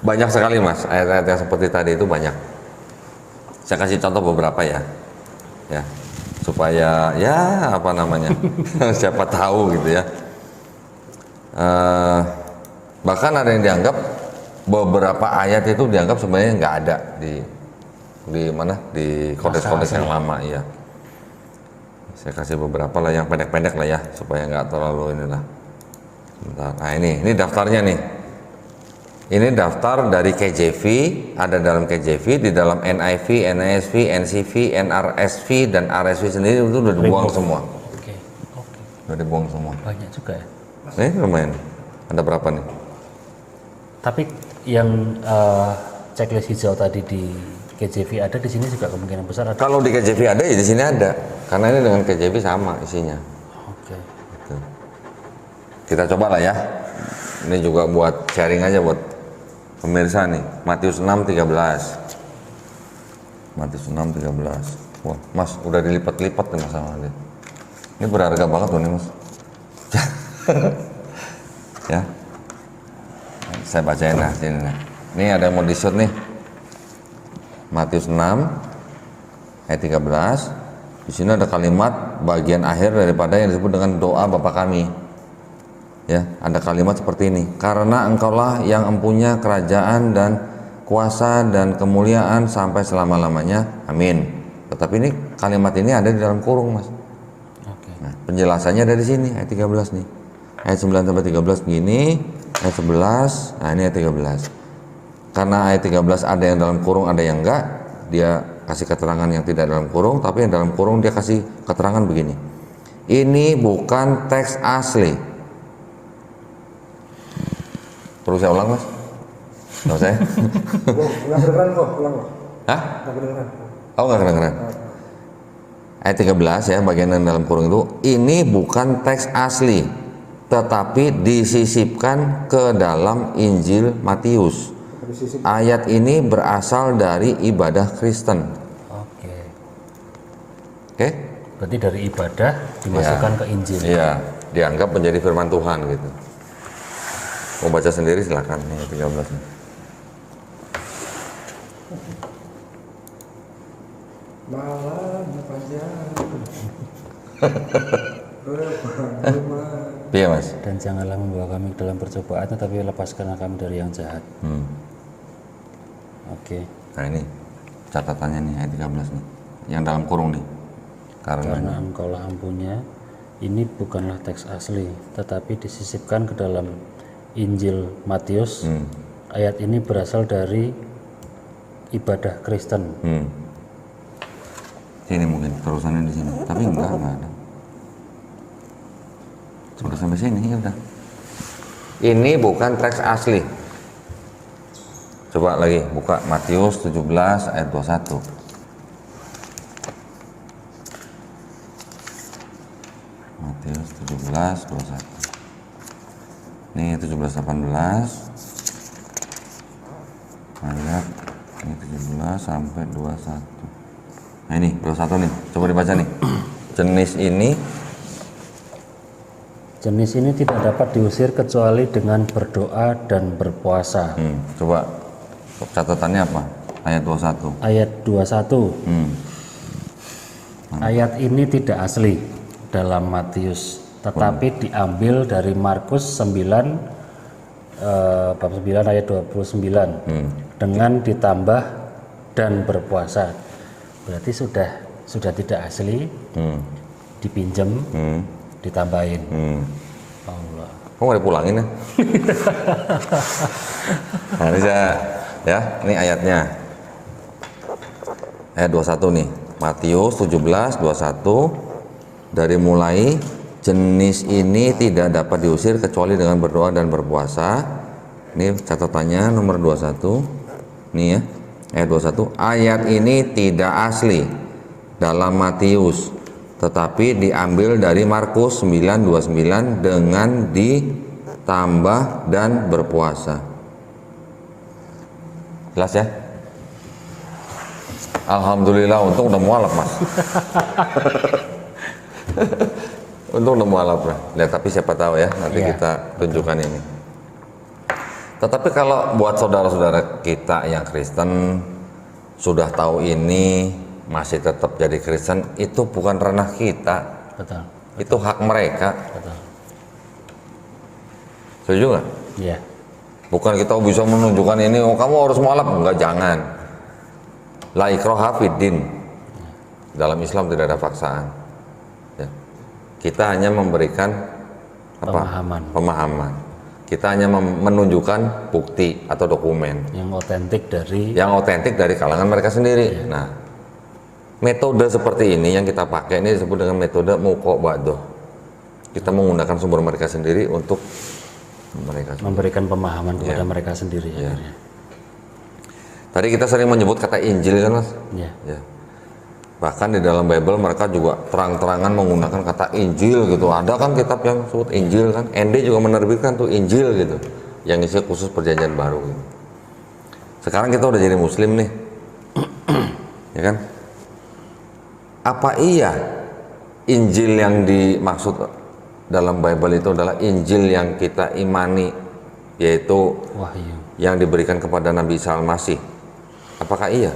Banyak sekali mas, ayat-ayat yang seperti tadi itu banyak. Saya kasih contoh beberapa ya, supaya ya apa namanya, siapa tahu gitu ya. Bahkan ada yang dianggap beberapa ayat itu dianggap sebenarnya nggak ada di mana, di kodeks-kodeks yang lama ya. Saya kasih beberapa lah yang pendek-pendek lah ya, supaya nggak terlalu inilah. Bentar. Nah ini daftarnya nih. Ini daftar dari KJV, ada dalam KJV, di dalam NIV, NASV, NCV, NRSV, dan RSV sendiri itu udah dibuang semua. Oke. Oke. Udah dibuang semua. Banyak juga ya. Lumayan. Ada berapa nih? Tapi yang checklist hijau tadi di KJV ada, di sini juga kemungkinan besar ada. Kalau di KJV ada ya di sini ada, karena ini dengan KJV sama isinya. Oke. Gitu. Kita coba lah ya. Ini juga buat sharing aja buat pemirsa nih. Matius 6:13. Matius 6:13. Wah, Mas udah dilipat-lipat nih masalahnya. Ini berharga banget loh nih Mas. Ya. Saya bacain lah sini nih. Ini ada yang mau di-shoot nih. Matius 6 ayat 13. Di sini ada kalimat bagian akhir daripada yang disebut dengan doa Bapa kami. Ya, ada kalimat seperti ini. Karena engkaulah yang empunya kerajaan dan kuasa dan kemuliaan sampai selama-lamanya. Amin. Tetapi ini kalimat ini ada di dalam kurung, Mas. Oke. Nah, penjelasannya ada di sini ayat 13 nih. Ayat 9 sampai 13 begini, ayat 11, nah ini ayat 13. Karena ayat 13 ada yang dalam kurung, ada yang enggak, dia kasih keterangan yang tidak dalam kurung, tapi yang dalam kurung dia kasih keterangan begini. Ini bukan teks asli. Perlu saya ulang, Mas? Nggak saya? Nggak kedengeran kok, ulang kok. Hah? Nggak kedengeran. Oh, nggak kedengeran. Ayat 13 ya, bagian yang dalam kurung itu, ini bukan teks asli, tetapi disisipkan ke dalam Injil Matius. Ayat ini berasal dari ibadah Kristen. Oke. Oke? Berarti dari ibadah dimasukkan ke Injil. Iya, dianggap menjadi firman Tuhan gitu. Mau baca sendiri silakan nih 13 nih. Malam panjang. Iya Mas. Dan janganlah membawa kami ke dalam percobaan, tetapi lepaskanlah kami dari yang jahat. Oke. Nah ini catatannya nih ayat 13 nih. Yang dalam kurung nih. Karena engkaulah ampunya, ini bukanlah teks asli, tetapi disisipkan ke dalam Injil Matius. Ayat ini berasal dari ibadah Kristen. Sini mungkin terusannya di sini. Tapi enggak ada. Sudah sampai sini ya udah. Ini bukan teks asli. Coba lagi buka Matius 17 ayat 21. Matius 17 21. Ini 17 18. Ayat ini 17 sampai 21. Nah ini 21 nih. Coba dibaca nih. Jenis ini tidak dapat diusir kecuali dengan berdoa dan berpuasa. Coba catatannya apa? Ayat 21. Ayat 21. Ayat ini tidak asli dalam Matius, tetapi diambil dari Markus 9 bab 9 ayat 29 dengan ditambah dan berpuasa. Berarti sudah tidak asli, dipinjam, ditambahin. Allah. Kok nggak dipulangin ya? Nah, ini saya, ya, ini ayatnya. Ayat 21 nih. Matius 17, 21. Dari mulai jenis ini tidak dapat diusir kecuali dengan berdoa dan berpuasa. Ini catatannya nomor 21. Nih ya, ayat 21. Ayat ini tidak asli dalam Matius, tetapi diambil dari Markus 9:29 dengan ditambah dan berpuasa. Jelas ya? Alhamdulillah, untung udah mualaf mas. Untung udah mualaf lah. Lihat, tapi siapa tahu ya, nanti Iya. kita tunjukkan ini. Tetapi kalau buat saudara-saudara kita yang Kristen sudah tahu ini, masih tetap jadi Kristen, itu bukan ranah kita, Betul. itu hak mereka. Betul. Setuju nggak? Iya. Bukan kita bisa menunjukkan ini, oh kamu harus mualaf, enggak, jangan. La ikraha fiddin. Dalam Islam tidak ada paksaan. Ya. Kita hanya memberikan apa? Pemahaman. Kita hanya menunjukkan bukti atau dokumen Yang otentik dari kalangan mereka sendiri. Nah, metode seperti ini yang kita pakai ini disebut dengan metode muqabadah. Kita menggunakan sumber mereka sendiri untuk mereka sendiri. memberikan pemahaman kepada Ya. mereka sendiri Ya. akhirnya. Tadi kita sering menyebut kata Injil kan mas? Ya. Ya. Bahkan di dalam Bible mereka juga terang-terangan menggunakan kata Injil gitu. Ada kan kitab yang disebut Injil kan? ND juga menerbitkan tuh Injil gitu, yang isi khusus perjanjian baru gitu. Sekarang kita udah jadi Muslim nih, ya kan? Apa iya Injil yang dimaksud dalam Bible itu adalah Injil yang kita imani, yaitu Wahyu. yang diberikan kepada Nabi Isa Al-Masih? Apakah iya?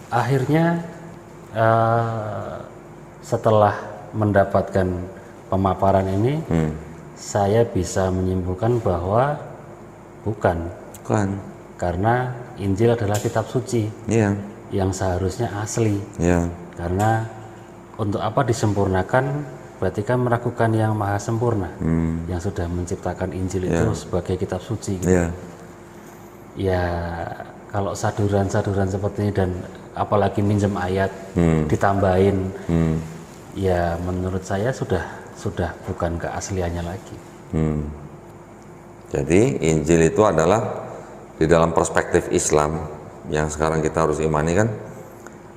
Akhirnya setelah mendapatkan pemaparan ini, saya bisa menyimpulkan bahwa bukan, Bukan. karena Injil adalah kitab suci Iya. yang seharusnya asli. Iya. Karena untuk apa disempurnakan, berarti kan meragukan yang maha sempurna, yang sudah menciptakan Injil itu sebagai kitab suci gitu. Iya. Ya kalau saduran-saduran seperti ini dan apalagi minjem ayat ditambahin, ya menurut saya sudah bukan keasliannya lagi. Jadi Injil itu adalah di dalam perspektif Islam yang sekarang kita harus imani kan,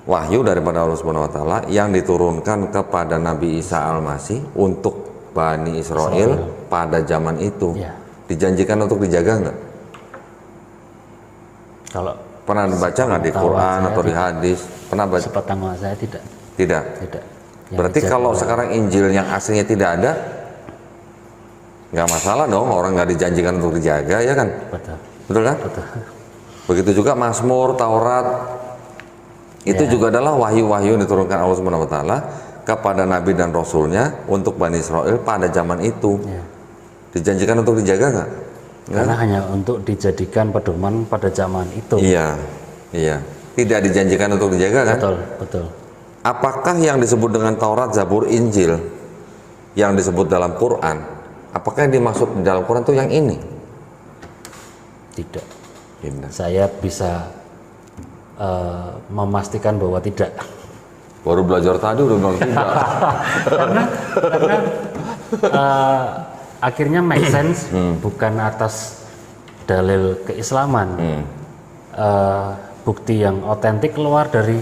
wahyu daripada Allah Subhanahu wa taala yang diturunkan kepada Nabi Isa Al-Masih untuk Bani Israel pada zaman itu. Ya. Dijanjikan untuk dijaga nggak? Kalau Pernah baca nggak di Sepengetahuan Quran saya atau di hadis? Pernah baca? sepengetahuan saya tidak. Tidak. Yang Berarti dijaga kalau oleh- sekarang Injil yang aslinya tidak ada, nggak masalah dong, orang nggak dijanjikan untuk dijaga, ya kan? Betul. Betul kan? Betul. Begitu juga Mazmur, Taurat, itu juga adalah wahyu-wahyu yang diturunkan Allah Subhanahu wa taala kepada nabi dan rasulnya untuk Bani Israel pada zaman itu. Ya. Dijanjikan untuk dijaga nggak? Karena hanya untuk dijadikan pedoman pada zaman itu. Iya, iya. Tidak dijanjikan untuk dijaga kan? Betul, betul. Apakah yang disebut dengan Taurat, Zabur, Injil yang disebut dalam Quran, apakah yang dimaksud di dalam Quran itu yang ini? Tidak. Tidak. Saya bisa memastikan bahwa tidak. Baru belajar tadi udah bilang tidak. karena akhirnya make sense bukan atas dalil keislaman, bukti yang otentik keluar dari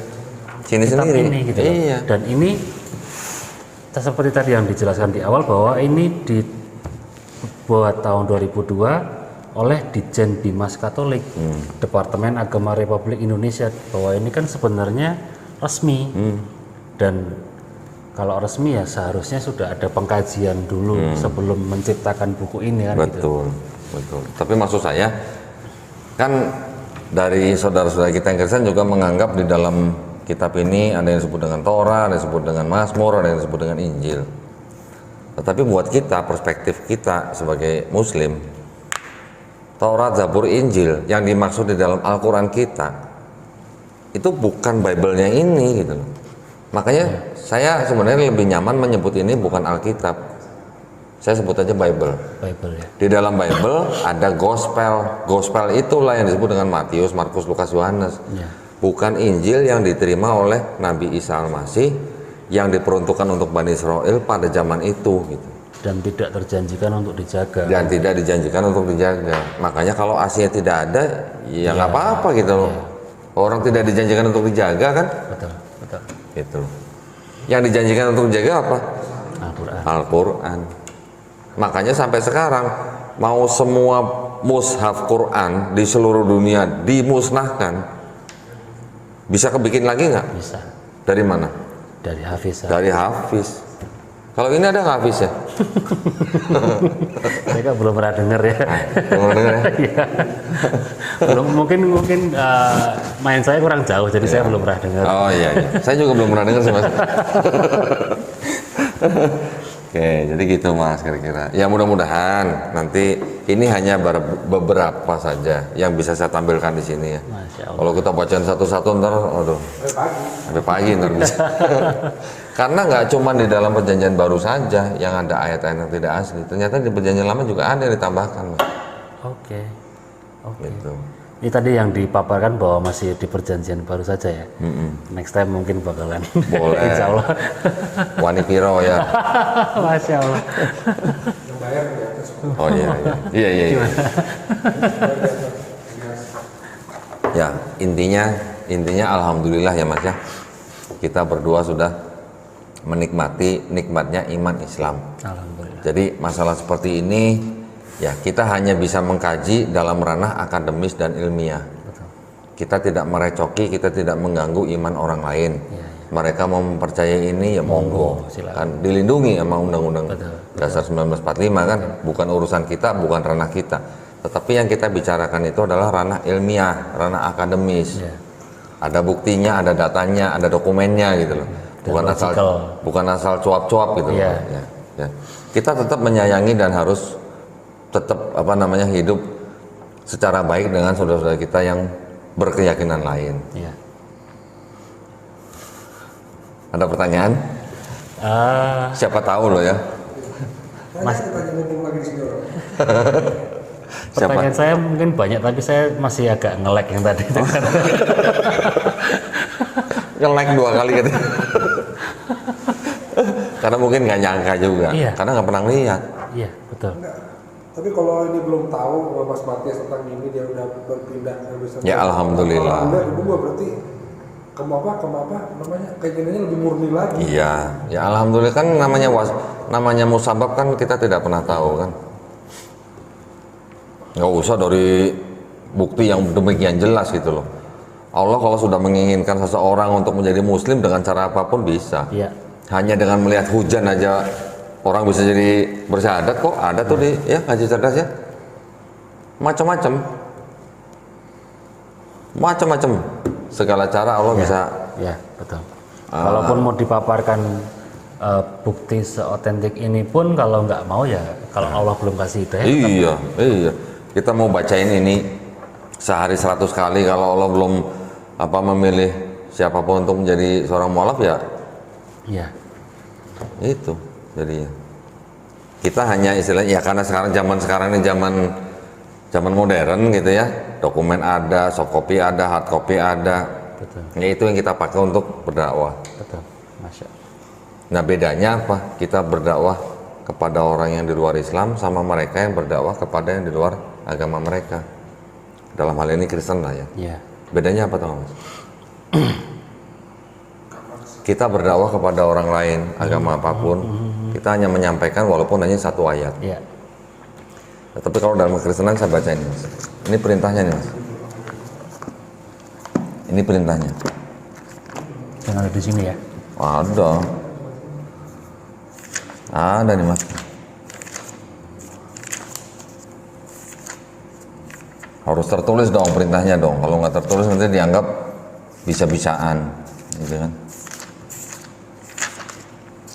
Sini kitab sendiri. ini gitu loh. Iya. Dan ini seperti tadi yang dijelaskan di awal bahwa ini dibuat tahun 2002 oleh Ditjen Bimas Katolik, Departemen Agama Republik Indonesia, bahwa ini kan sebenarnya resmi. Dan kalau resmi ya seharusnya sudah ada pengkajian dulu sebelum menciptakan buku ini kan gitu. Betul, betul. Tapi maksud saya kan dari saudara-saudara kita yang Kristen juga menganggap di dalam kitab ini ada yang disebut dengan Torah, ada yang disebut dengan Mazmur, ada yang disebut dengan Injil. Tetapi buat kita, perspektif kita sebagai Muslim, Taurat, Zabur, Injil yang dimaksud di dalam Al-Quran kita itu bukan Bible-nya ini gitu loh. Makanya saya sebenarnya lebih nyaman menyebut ini bukan Alkitab. Saya sebut aja Bible. Bible ya. Di dalam Bible ada gospel. Gospel itulah yang disebut dengan Matius, Markus, Lukas, Yohanes. Ya. Bukan Injil yang diterima oleh Nabi Isa Al-Masih yang diperuntukkan untuk Bani Israel pada zaman itu gitu. Dan tidak terjanjikan untuk dijaga. Dan tidak dijanjikan untuk dijaga. Makanya kalau Asia tidak ada, ya nggak apa-apa gitu loh. Orang tidak dijanjikan untuk dijaga kan? Betul, betul. Gitu. Yang dijanjikan untuk dijaga apa? Al-Quran. Al-Quran. Makanya sampai sekarang mau semua mushaf Quran di seluruh dunia dimusnahkan, bisa kebikin lagi nggak? Bisa. Dari mana? Dari Hafiz. Dari Hafiz. Kalau ini ada nggak Hafiz ya? Saya kan belum pernah dengar ya. Belum dengar ya? Iya. Belum, mungkin main saya kurang jauh, jadi saya belum pernah dengar. Oh iya, iya. Saya juga belum pernah dengar sih Mas. Oke, jadi gitu Mas kira-kira. Ya mudah-mudahan nanti ini hanya beberapa saja yang bisa saya tampilkan di sini ya. Masya Allah. Kalau kita bacain satu-satu ntar, aduh, sampai pagi ntar bisa. Karena nggak cuma di dalam perjanjian baru saja yang ada ayat-ayat yang tidak asli. Ternyata di perjanjian lama juga ada yang ditambahkan Mas. Oke. Oke. Gitu. Ini tadi yang dipaparkan bahwa masih di perjanjian baru saja ya. Next time mungkin bakalan. Boleh. Insya Allah. Wani Piro ya. Masya Allah. Yang bayar di atas. Oh iya, iya, iya, iya. Ya intinya alhamdulillah ya Mas ya. Kita berdua sudah menikmati nikmatnya iman Islam. Alhamdulillah. Jadi masalah seperti ini ya kita hanya bisa mengkaji dalam ranah akademis dan ilmiah. Betul. Kita tidak merecoki, kita tidak mengganggu iman orang lain. Ya, ya. Mereka mau mempercayai ini ya monggo. silakan. Kan dilindungi sama Undang-Undang Betul. Dasar 1945 kan, bukan urusan kita, bukan ranah kita. Tetapi yang kita bicarakan itu adalah ranah ilmiah, ranah akademis. Ya. Ada buktinya, ada datanya, ada dokumennya gitu loh. Bukan asal cuap-cuap gitu loh. Ya. Ya, ya. Kita tetap menyayangi dan harus tetap hidup secara baik dengan saudara-saudara kita yang berkeyakinan lain. Ya. Ada pertanyaan? Siapa tahu loh ya. Mas, tanya mumpung lagi di sini orang. Pertanyaan saya mungkin banyak, tapi saya masih agak nge-lag yang tadi. Nge-like 2 kali gitu. Karena mungkin nggak nyangka juga. Iya. Karena nggak pernah lihat. Iya, betul. Enggak. Tapi kalau ini belum tahu Mas Matias tentang ini, dia udah berpindah bisa. Ya, alhamdulillah. Udah gua berarti keinginannya lebih murni lagi. Iya, ya alhamdulillah kan namanya musabab kan kita tidak pernah tahu kan. Nggak usah dari bukti yang demikian jelas gitu loh. Allah kalau sudah menginginkan seseorang untuk menjadi muslim dengan cara apapun bisa. Iya. Hanya dengan melihat hujan aja orang bisa jadi bersyahadat kok. Ada tuh di ya ngaji cerdas ya. Macam-macam. Segala cara Allah bisa. Ya, betul. Walaupun mau dipaparkan bukti seotentik ini pun, kalau nggak mau ya, kalau Allah belum kasih hidayah. Iya. Kita mau bacain ini sehari 100 kali, kalau Allah belum memilih siapapun untuk menjadi seorang mualaf ya. Iya. Itu. Jadi kita hanya istilahnya ya karena sekarang ini zaman modern gitu ya. Dokumen ada, soft copy ada, hard copy ada. Betul. Ya itu yang kita pakai untuk berdakwah. Betul. Masya Allah. Nah bedanya apa? Kita berdakwah kepada orang yang di luar Islam sama mereka yang berdakwah kepada yang di luar agama mereka. Dalam hal ini Kristen lah ya. Iya. Bedanya apa tuh Mas? Kita berdakwah kepada orang lain, agama apapun, kita hanya menyampaikan walaupun hanya 1 ayat. Iya. Tapi kalau dalam kekristenan saya baca ini Mas. Ini perintahnya nih Mas. Ini perintahnya. Yang ada di sini ya. Ada nih Mas. Harus tertulis dong perintahnya dong. Kalau nggak tertulis nanti dianggap bisa-bisaan, gitu kan?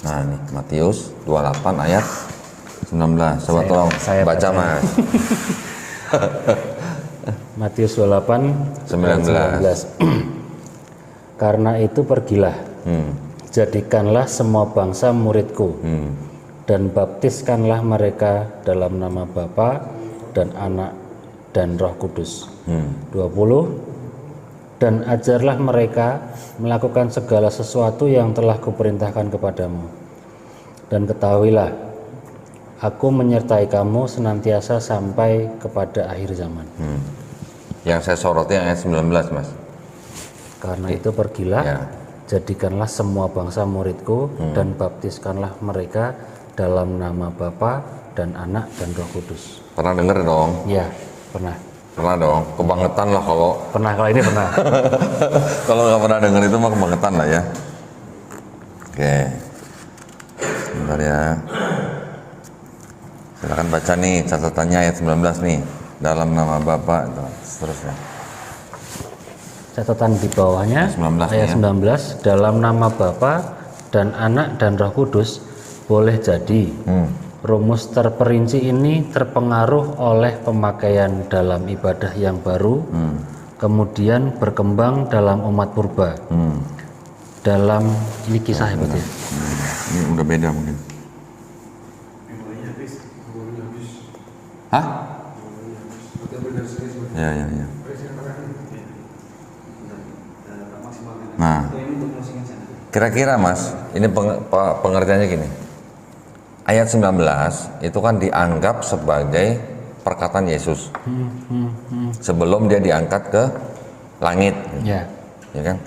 Nah ini Matius 28 ayat 19. Coba tolong baca Mas. Matius 28 19. Karena itu pergilah, jadikanlah semua bangsa muridku, dan baptiskanlah mereka dalam nama Bapa dan Anak dan Roh Kudus. 20. Dan ajarlah mereka melakukan segala sesuatu yang telah kuperintahkan kepadamu. Dan ketahuilah, aku menyertai kamu senantiasa sampai kepada akhir zaman. Yang saya soroti ayat 19, Mas. Karena itu pergilah, Ya. jadikanlah semua bangsa muridku dan baptiskanlah mereka dalam nama Bapa dan Anak dan Roh Kudus. Pernah denger dong? Ya, pernah. Pernah dong. Kebangetan lah kalau Pernah, kalau ini pernah. kalau nggak pernah denger itu mah kebangetan lah ya. Oke. Bentar ya. Silakan baca nih catatannya ayat 19 nih. Dalam nama Bapa, seterusnya. Catatan di bawahnya 19 ayat ya. 19, dalam nama Bapa dan Anak dan Roh Kudus. Boleh jadi rumus terperinci ini terpengaruh oleh pemakaian dalam ibadah yang baru, kemudian berkembang dalam umat purba. Dalam ini kisah ya, berarti ya? Ini udah beda mungkin. Hah? Ya, ya, ya. Nah, kira-kira Mas, ini pengertiannya gini. Ayat 19 itu kan dianggap sebagai perkataan Yesus sebelum dia diangkat ke langit, Ya. ya kan?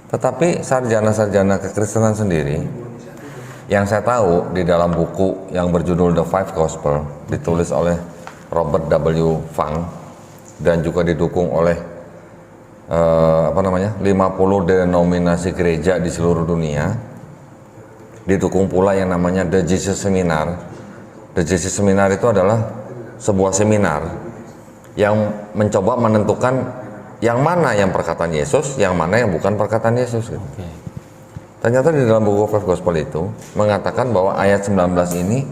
Tetapi sarjana-sarjana kekristenan sendiri, yang saya tahu di dalam buku yang berjudul The Five Gospel, ditulis oleh Robert W. Funk dan juga didukung oleh 50 denominasi gereja di seluruh dunia, didukung pula yang namanya The Jesus Seminar. The Jesus Seminar itu adalah sebuah seminar yang mencoba menentukan yang mana yang perkataan Yesus, yang mana yang bukan perkataan Yesus gitu. Oke. Ternyata di dalam buku Five Gospel itu mengatakan bahwa ayat 19 ini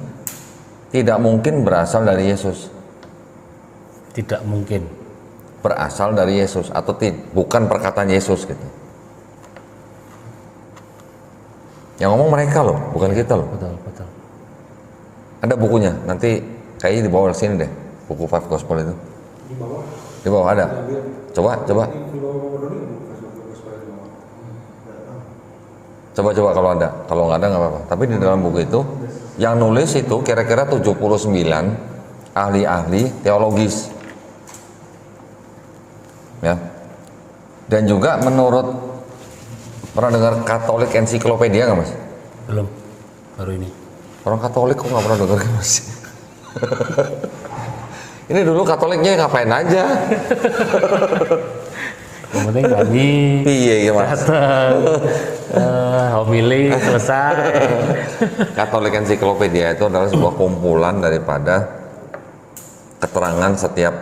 tidak mungkin berasal dari Yesus. Tidak mungkin. Berasal dari Yesus atau bukan perkataan Yesus gitu. Yang ngomong mereka loh, bukan kita loh. Betul, betul. Ada bukunya, nanti kayaknya dibawa ke sini deh, buku Five Gospel itu. Di bawah. Di bawah ada. Coba. Di bawah Doni. Coba kalau ada. Kalau nggak ada nggak apa-apa. Tapi di dalam buku itu yang nulis itu kira-kira 79 ahli-ahli teologis. Ya. Dan juga menurut, pernah dengar Katolik Ensiklopedia nggak Mas? Belum. Baru ini. Orang Katolik kok nggak pernah dengar Mas? Ini dulu Katoliknya ngapain aja? Yang penting nyanyi, Iya ya Mas. datang, homili, selesai. Katolik Ensiklopedia itu adalah sebuah kumpulan daripada keterangan setiap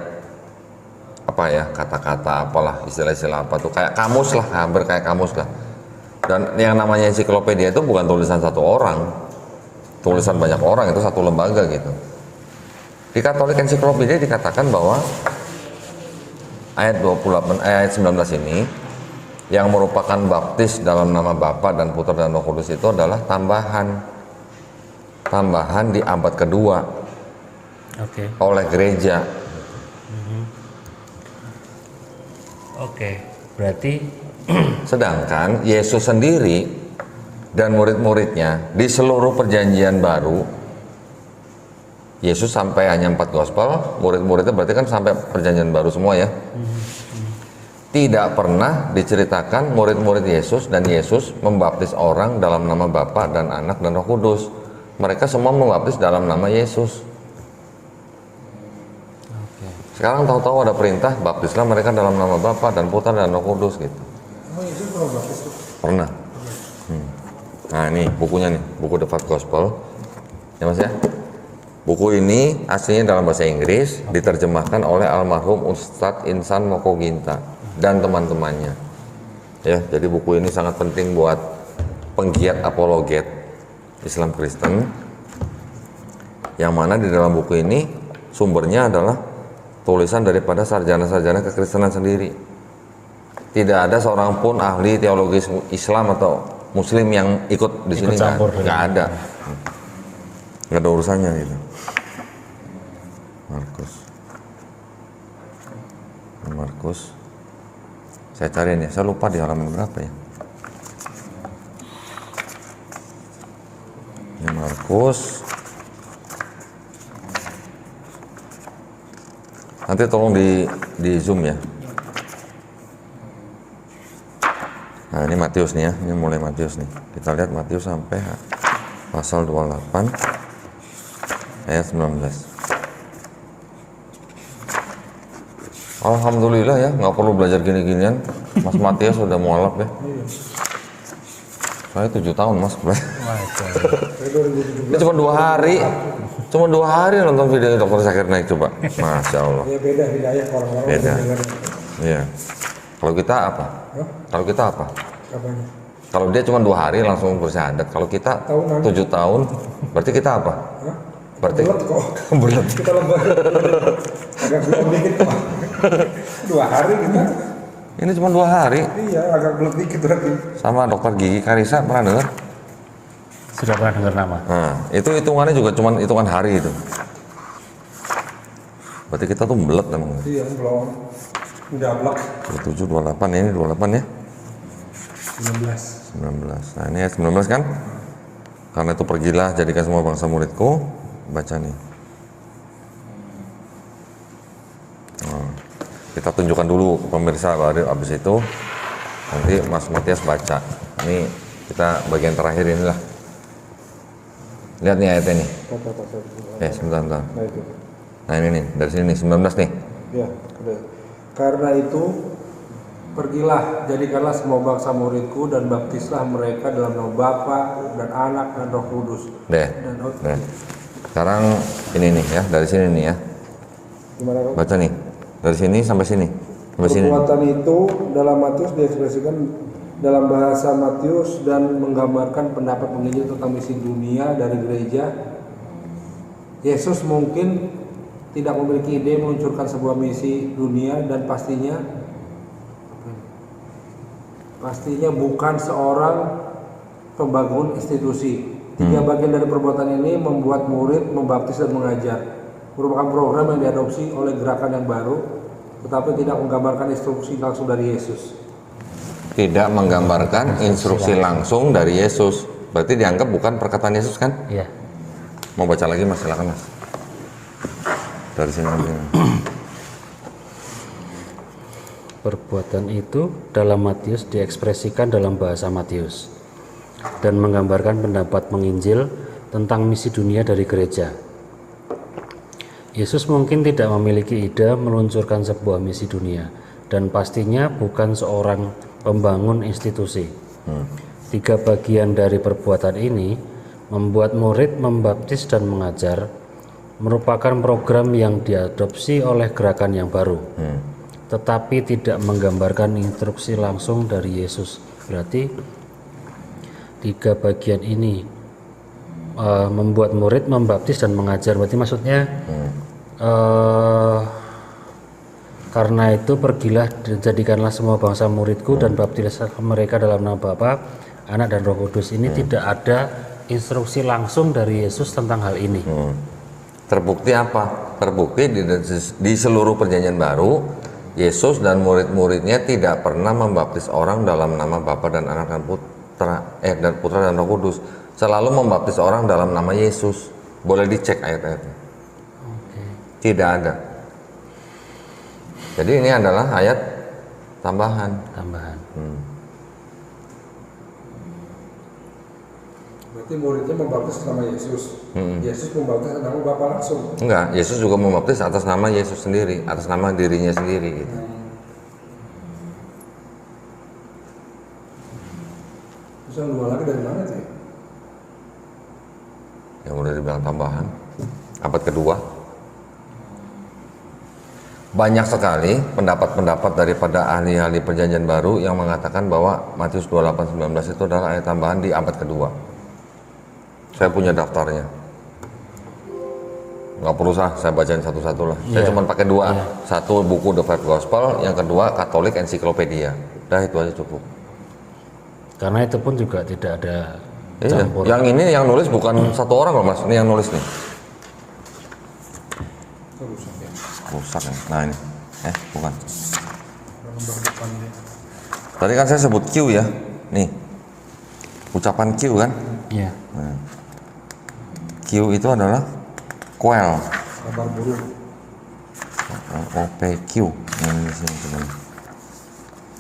apa ya, kata-kata apalah, istilah-istilah apa tuh, kayak kamus lah, hampir kayak kamus lah. Dan yang namanya ensiklopedia itu bukan tulisan satu orang, tulisan banyak orang, itu satu lembaga gitu. Di Katolik Ensiklopedia dikatakan bahwa ayat 19 ini yang merupakan baptis dalam nama Bapa dan Putra dan Roh Kudus itu adalah tambahan di abad kedua Oke. oleh gereja. Oke. Berarti Sedangkan Yesus sendiri dan murid-muridnya di seluruh perjanjian baru, Yesus sampai hanya 4 gospel, murid-muridnya berarti kan sampai perjanjian baru semua ya. Tidak pernah diceritakan murid-murid Yesus dan Yesus membaptis orang dalam nama Bapa dan Anak dan Roh Kudus. Mereka semua membaptis dalam nama Yesus. oke. Sekarang tahu-tahu ada perintah, baptislah mereka dalam nama Bapa dan Putra dan Roh Kudus gitu. Emang Yesus pernah baptis tuh? Pernah. Nah ini bukunya nih, buku The Five Gospel. Ya Mas ya. Buku ini aslinya dalam bahasa Inggris, diterjemahkan oleh almarhum Ustadz Insan Mokoginta dan teman-temannya. Ya, jadi buku ini sangat penting buat penggiat apologet Islam Kristen. Yang mana di dalam buku ini sumbernya adalah tulisan daripada sarjana-sarjana kekristenan sendiri. Tidak ada seorang pun ahli teologi Islam atau Muslim yang ikut di sini, campur nggak ada. nggak ada urusannya gitu. Markus. Saya cari nih, saya lupa di halaman berapa ya. Ini Markus. Nanti tolong di zoom ya. Nah ini Matius nih ya, ini mulai Matius nih. Kita lihat Matius sampai pasal 28 ayat 19. Alhamdulillah ya, nggak perlu belajar gini-ginian. Mas Matius sudah mualaf ya. Saya 7 tahun mas belajar. Ini cuma 2 hari. Cuma 2 hari nonton video Dr. Zakir Naik coba. Masya Allah. Ya beda hidayah orang-orang. Beda. Iya. Kalau kita apa? Kalau kita apa? Apanya? Kalau dia cuma 2 hari langsung bersyahadat. Kalau kita 7 tahun, berarti kita apa? Hah? Berarti Bulat kok. bulat. Kita lebih agak belum dikit kok. 2 hari kita. Ini cuma 2 hari. Iya, agak belum dikit berarti. Sama dokter gigi Karisa pernah dengar? Sudah pernah dengar nama? Nah, itu hitungannya juga cuma hitungan hari itu. Berarti kita tuh belet emang. Iya, belum. Udah blok 27, 28, ini 28 ya? 19. 19. Nah ini ayat 19 kan? Karena itu pergilah jadikan semua bangsa muridku. Baca nih. Nah, kita tunjukkan dulu ke pemirsa, baru habis itu nanti Mas Matias baca. Ini kita bagian terakhir inilah. Lihat nih ayatnya nih. Sebentar. Nah itu. Nah ini nih, dari sini nih, 19 nih. Ya, udah. Karena itu pergilah, jadikanlah semua bangsa muridku dan baptislah mereka dalam nama Bapa dan Anak dan Roh Kudus. Deh. Dan Sekarang ini nih ya, dari sini nih ya. gimana Rob? Baca nih. Dari sini sampai sini. Sampai sini. Perbuatan itu dalam Matius diekspresikan dalam bahasa Matius dan menggambarkan pendapat penginjil tentang misi dunia dari gereja. Yesus mungkin tidak memiliki ide meluncurkan sebuah misi dunia dan pastinya bukan seorang pembangun institusi. 3 bagian dari perbuatan ini membuat murid, membaptis dan mengajar. Merupakan program yang diadopsi oleh gerakan yang baru, tetapi tidak menggambarkan instruksi langsung dari Yesus. Tidak menggambarkan instruksi langsung dari Yesus. Berarti dianggap bukan perkataan Yesus kan? Iya. Mau baca lagi mas, silakan mas. Dari sini. Perbuatan itu dalam Matius diekspresikan dalam bahasa Matius dan menggambarkan pendapat penginjil tentang misi dunia dari gereja. Yesus mungkin tidak memiliki ide meluncurkan sebuah misi dunia dan pastinya bukan seorang pembangun institusi. 3 bagian dari perbuatan ini membuat murid, membaptis dan mengajar merupakan program yang diadopsi oleh gerakan yang baru, tetapi tidak menggambarkan instruksi langsung dari Yesus. Berarti 3 bagian ini membuat murid, membaptis dan mengajar. Berarti maksudnya karena itu pergilah dan jadikanlah semua bangsa muridku dan baptislah mereka dalam nama Bapa, Anak dan Roh Kudus. Ini tidak ada instruksi langsung dari Yesus tentang hal ini. Terbukti apa? Terbukti di seluruh perjanjian baru, Yesus dan murid-muridnya tidak pernah membaptis orang dalam nama Bapa dan Anak dan Putra dan Roh Kudus. Selalu membaptis orang dalam nama Yesus. Boleh dicek ayat-ayatnya. Tidak ada. Jadi ini adalah ayat tambahan. Berarti muridnya membaptis nama Yesus. Yesus membaptis nama Bapa langsung. Enggak, Yesus juga membaptis atas nama Yesus sendiri, atas nama dirinya sendiri gitu. Terus yang 2 lagi dari mana tuh ya? Yang udah dibilang tambahan. Abad kedua. Banyak sekali pendapat-pendapat daripada ahli-ahli perjanjian baru yang mengatakan bahwa Matius 28:19 itu adalah ayat tambahan di abad kedua. Saya punya daftarnya. Nggak perlu saya bacain satu-satu lah. Saya cuma pakai 2. Satu buku The Five Gospel, yang kedua Katolik Encyclopedia. Udah itu aja cukup. Karena itu pun juga tidak ada Iya. campur. Yang ini yang nulis bukan satu orang loh mas, ini yang nulis nih. Itu rusak ya. Rusak ya. Nah ini, bukan. Nomor depannya. Tadi kan saya sebut Q ya, nih. Ucapan Q kan? Iya. Q itu adalah quell. Kabar buruk. OPQ. Ini di sini sebenarnya.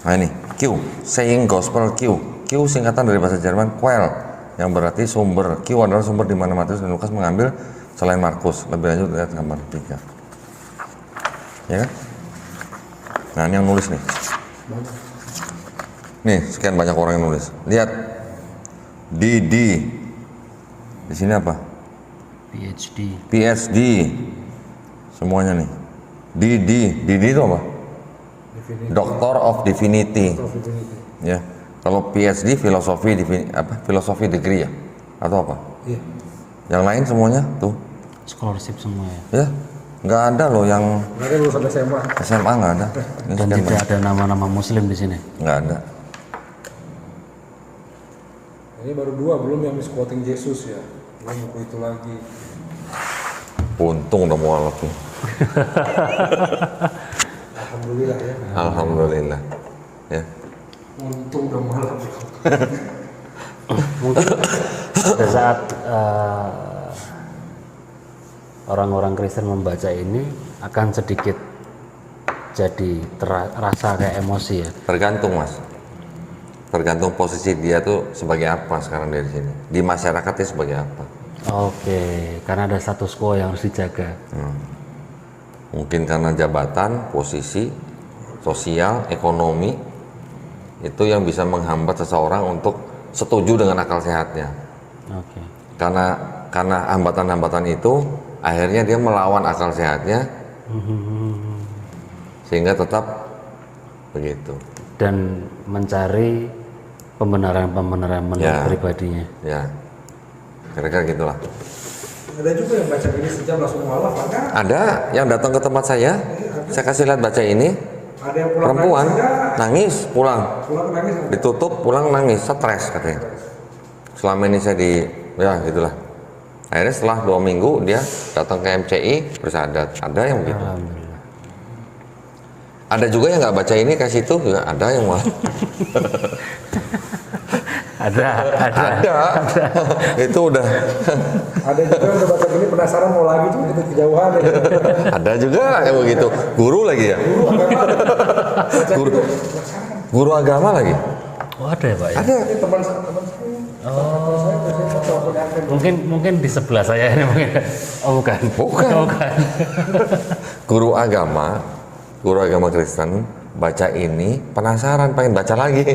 Nah ini Q, saying gospel Q. Q singkatan dari bahasa Jerman quell, yang berarti sumber. Q adalah sumber di mana Matius dan Lukas mengambil selain Markus. Lebih lanjut lihat gambar 3. Ya kan? Nah ini yang nulis nih. Nih sekian banyak orang yang nulis. Lihat DD. Di sini apa? PhD. PhD. Semuanya nih. DD. DD itu apa? Definisi. Doctor of Divinity. Divinity. Ya. Kalau PhD filosofi filosofi degree ya atau apa? Iya. Yang lain semuanya tuh Scholarship semua ya. ya nggak ada loh yang Nggak ada lulusan SMA. SMA nggak ada. Ini Dan sekian tidak banyak. ada nama-nama muslim di sini. Nggak ada. Ini baru 2, belum yang misquoting Yesus ya. Belum buku itu lagi. Untung udah mualaf nih. Alhamdulillah ya. Alhamdulillah. Ya. Untung udah malam. Mungkin pada saat orang-orang Kristen membaca ini akan sedikit jadi terasa kayak emosi ya. Tergantung mas. Tergantung posisi dia tuh sebagai apa sekarang dari sini. Di masyarakat dia sebagai apa. Oke, karena ada status quo yang harus dijaga. Mungkin karena jabatan, posisi, sosial, ekonomi, itu yang bisa menghambat seseorang untuk setuju dengan akal sehatnya. Oke. Karena hambatan-hambatan itu, akhirnya dia melawan akal sehatnya, sehingga tetap begitu. Dan mencari pembenaran-pembenaran menurut Ya. pribadinya. Ya, kira-kira gitulah. Ada juga yang baca ini sejam langsung mualaf, ada. Ada yang datang ke tempat saya kasih lihat baca ini, Ada yang pulang perempuan nangis, ada. nangis pulang. Pulang nangis ada. Ditutup pulang nangis, stres katanya. Selama ini saya ya gitulah. Akhirnya setelah 2 minggu dia datang ke MCI bersahadat. Ada yang begitu. Alhamdulillah. Ada juga yang nggak baca ini kasih itu juga ada yang malah. Ada. Ada. Itu udah. Ada juga yang udah baca ini penasaran mau lagi cuma itu kejauhan ya. Ada juga yang begitu. Guru lagi ya. Guru, guru agama lagi. Oh ada ya Pak ya? Ada. Ini teman saya. Oh. Saya biasanya telepon admin. Mungkin di sebelah saya ini mungkin. Oh bukan. Bukan. Oh, bukan. Guru agama Kristen baca ini penasaran pengen baca lagi.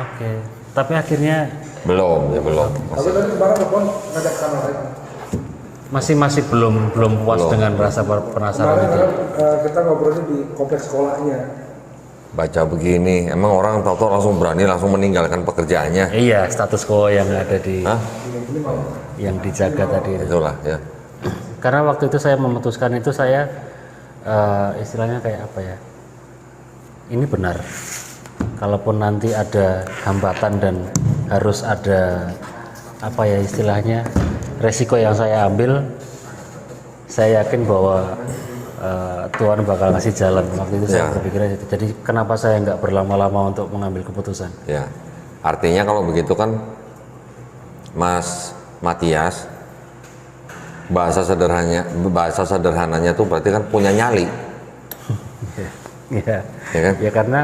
Oke. Tapi akhirnya belum. Tapi tadi kemarin telepon ngajak sana lagi. masih belum puas Belum. dengan rasa penasaran Kemarin itu. kan kita ngobrolnya di kompleks sekolahnya. Baca begini, emang orang tahu-tahu langsung berani langsung meninggalkan pekerjaannya. Iya, status quo yang ada di Hah? yang dijaga tadi itu. Itulah ya. Karena waktu itu saya memutuskan itu saya istilahnya kayak apa ya? Ini benar. Kalaupun nanti ada hambatan dan harus ada apa ya istilahnya resiko yang saya ambil, saya yakin bahwa Tuhan bakal ngasih jalan. Waktu itu saya Ya. berpikirnya itu. Jadi kenapa saya nggak berlama-lama untuk mengambil keputusan? Ya. Artinya kalau begitu kan Mas Matias bahasa sederhananya tuh berarti kan punya nyali. Iya. Ya kan? Ya karena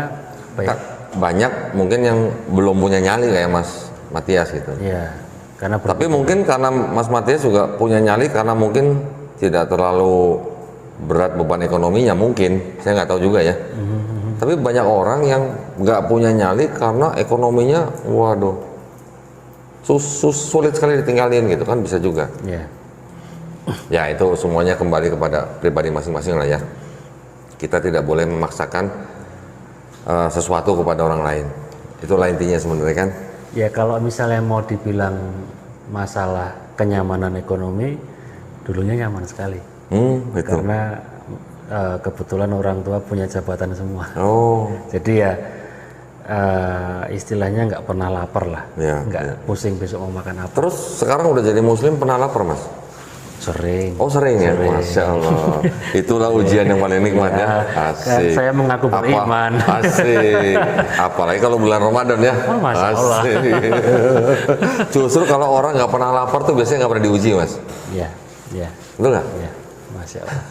apa ya? Banyak mungkin yang belum punya nyali kayak Mas Matias gitu. Iya. Karena Tapi mungkin karena Mas Matias juga punya nyali karena mungkin tidak terlalu berat beban ekonominya mungkin, saya nggak tahu juga ya. Tapi banyak orang yang nggak punya nyali karena ekonominya, waduh, sulit sekali ditinggalin gitu kan bisa juga. Iya. Ya itu semuanya kembali kepada pribadi masing-masing lah ya. Kita tidak boleh memaksakan sesuatu kepada orang lain. Itulah intinya sebenarnya kan. Ya kalau misalnya mau dibilang masalah kenyamanan ekonomi, dulunya nyaman sekali. Gitu. Karena kebetulan orang tua punya jabatan semua. Oh, Jadi ya istilahnya nggak pernah lapar lah, Ya, nggak pusing besok mau makan apa. Terus sekarang udah jadi muslim pernah lapar Mas? Sering. Oh sering ya? Masya Allah. Itulah ujian yang paling nikmat ya. Kan Asik. saya mengaku beriman. Asik. Apalagi kalau bulan Ramadan ya. Oh, Masya Allah. Asik. Justru kalau orang nggak pernah lapar tuh biasanya nggak pernah diuji Mas. Iya, iya, Betul nggak? iya. Masya Allah.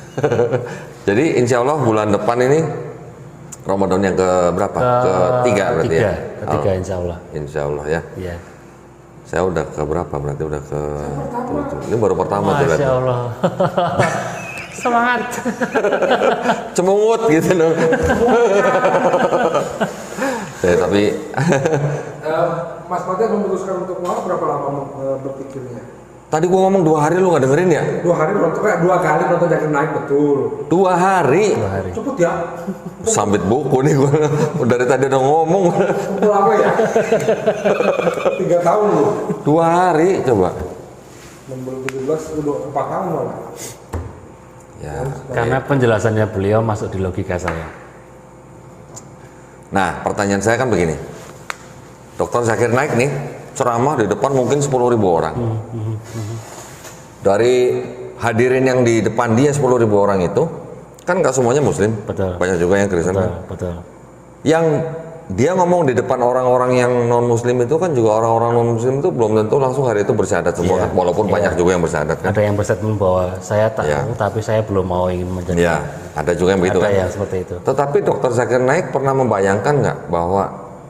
Jadi insya Allah bulan depan ini Ramadan yang ke berapa? Ketiga berarti ya? Ketiga insya Allah. Insya Allah ya. Iya. Saya udah ke berapa? Berarti udah ke 7. Ini baru pertama tuh. Masya Allah. Semangat. Cemungut gitu dong. Ya, tapi Mas Fatih memutuskan untuk mau berapa lama berpikirnya? tadi gua ngomong 2 hari lu nggak dengerin ya? 2 hari nonton, kayak 2 kali nonton Zakir Naik, betul. 2 hari. 2 hari. Cepet ya. Sambit buku nih gua. Dari tadi udah ngomong. Kumpul apa ya? 3 tahun loh. 2 hari coba. 2017 udah 4 tahun malah. Ya. Karena penjelasannya beliau masuk di logika saya. Nah, pertanyaan saya kan begini. Dokter Zakir Naik nih ceramah di depan mungkin 10.000 orang. Dari hadirin yang di depan dia 10.000 orang itu kan nggak semuanya muslim. Betul. Banyak juga yang Kristen. Betul, kan? betul. Yang dia ngomong di depan orang-orang yang non muslim itu kan juga orang-orang non muslim itu belum tentu langsung hari itu bersyahadat semua Iya, kan, walaupun iya. banyak juga yang bersyahadat kan. Ada yang berstatement bahwa saya tahu, Iya. tapi saya belum mau ingin menjadi. Ya, ada juga yang begitu Ada kan. yang seperti itu. Tetapi Dokter Zakir Naik pernah membayangkan nggak bahwa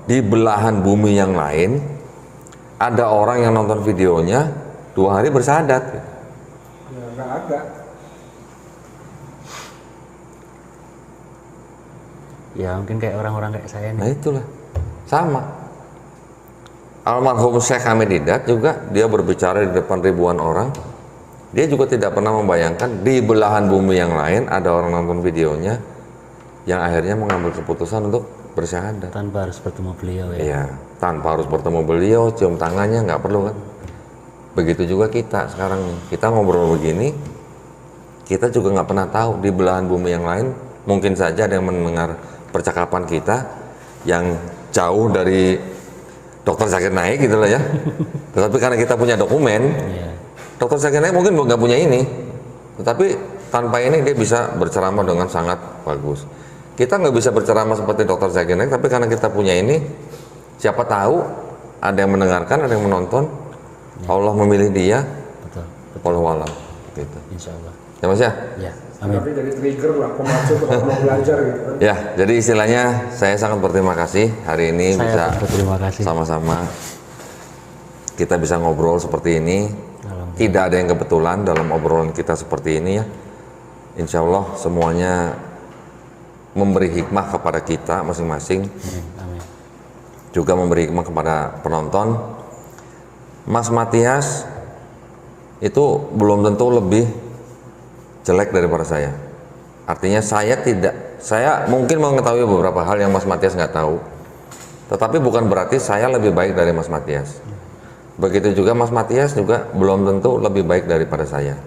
di belahan bumi yang lain ada orang yang nonton videonya 2 hari bersyahadat. Ya nggak ada. Ya mungkin kayak orang-orang kayak saya Nah nih. itulah sama. Almarhum Syekh Hamid Didat juga dia berbicara di depan ribuan orang. Dia juga tidak pernah membayangkan di belahan bumi yang lain ada orang nonton videonya yang akhirnya mengambil keputusan untuk bersyahadat. Tanpa harus bertemu beliau ya. Iya, tanpa harus bertemu beliau, cium tangannya nggak perlu kan. Begitu juga kita sekarang nih, kita ngobrol begini, kita juga nggak pernah tahu di belahan bumi yang lain mungkin saja ada yang mendengar percakapan kita yang jauh dari Dokter Zakir Naik gitu lah ya. Tetapi karena kita punya dokumen, Iya. Dokter Zakir Naik mungkin nggak punya ini, tetapi tanpa ini dia bisa berceramah dengan sangat bagus. Kita nggak bisa berceramah seperti Dokter Zakir Naik, tapi karena kita punya ini, siapa tahu ada yang mendengarkan, ada yang menonton. Allah memilih dia, Betul. walau alam, gitu. Insya Allah. Ya Mas ya? Ya. Amin. Tapi jadi trigger lah, pemacu untuk mau belajar gitu kan. Ya, jadi istilahnya saya sangat berterima kasih hari ini bisa Saya berterima kasih. sama-sama kita bisa ngobrol seperti ini. Alhamdulillah. Tidak ada yang kebetulan dalam obrolan kita seperti ini ya. Insya Allah semuanya memberi hikmah kepada kita masing-masing, Amin. Amin. juga memberi hikmah kepada penonton. Mas Matias itu belum tentu lebih jelek daripada saya. Artinya saya mungkin mengetahui beberapa hal yang Mas Matias nggak tahu. Tetapi bukan berarti saya lebih baik dari Mas Matias. Begitu juga Mas Matias juga belum tentu lebih baik daripada saya.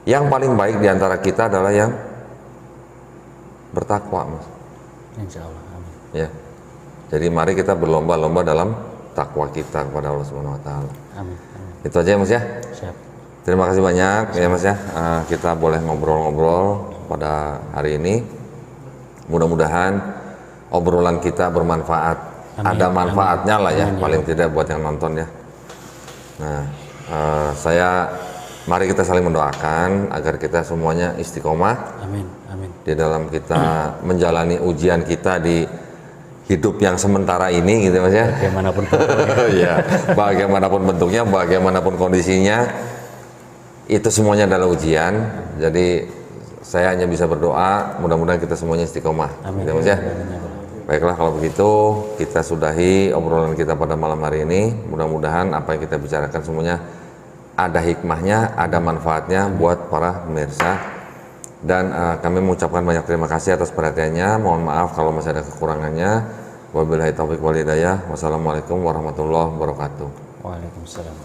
Yang paling baik di antara kita adalah yang bertakwa, Mas. Insya Allah. Amin. Ya. Jadi mari kita berlomba-lomba dalam takwa kita kepada Allah Subhanahu wa taala. Amin. Amin. Itu aja ya, Mas ya. Siap. Terima kasih banyak ya Mas ya. Kita boleh ngobrol-ngobrol pada hari ini. Mudah-mudahan obrolan kita bermanfaat. Amin, Ada manfaatnya lah ya, amin, ya paling tidak buat yang nonton ya. Nah, mari kita saling mendoakan agar kita semuanya istiqomah Amin. Amin. di dalam kita menjalani ujian kita di hidup yang sementara ini gitu Mas ya. Bagaimanapun bentuknya. Ya, bagaimanapun bentuknya, bagaimanapun kondisinya, itu semuanya adalah ujian. Jadi saya hanya bisa berdoa, mudah-mudahan kita semuanya istiqomah. Amin. Gitu, Mas ya. Amin, ya Allah. Baiklah kalau begitu kita sudahi obrolan kita pada malam hari ini. Mudah-mudahan apa yang kita bicarakan semuanya ada hikmahnya, ada manfaatnya buat para pemirsa. Dan kami mengucapkan banyak terima kasih atas perhatiannya. Mohon maaf kalau masih ada kekurangannya. Wabillahi taufiq wal hidayah. Wassalamualaikum warahmatullahi wabarakatuh. Waalaikumsalam.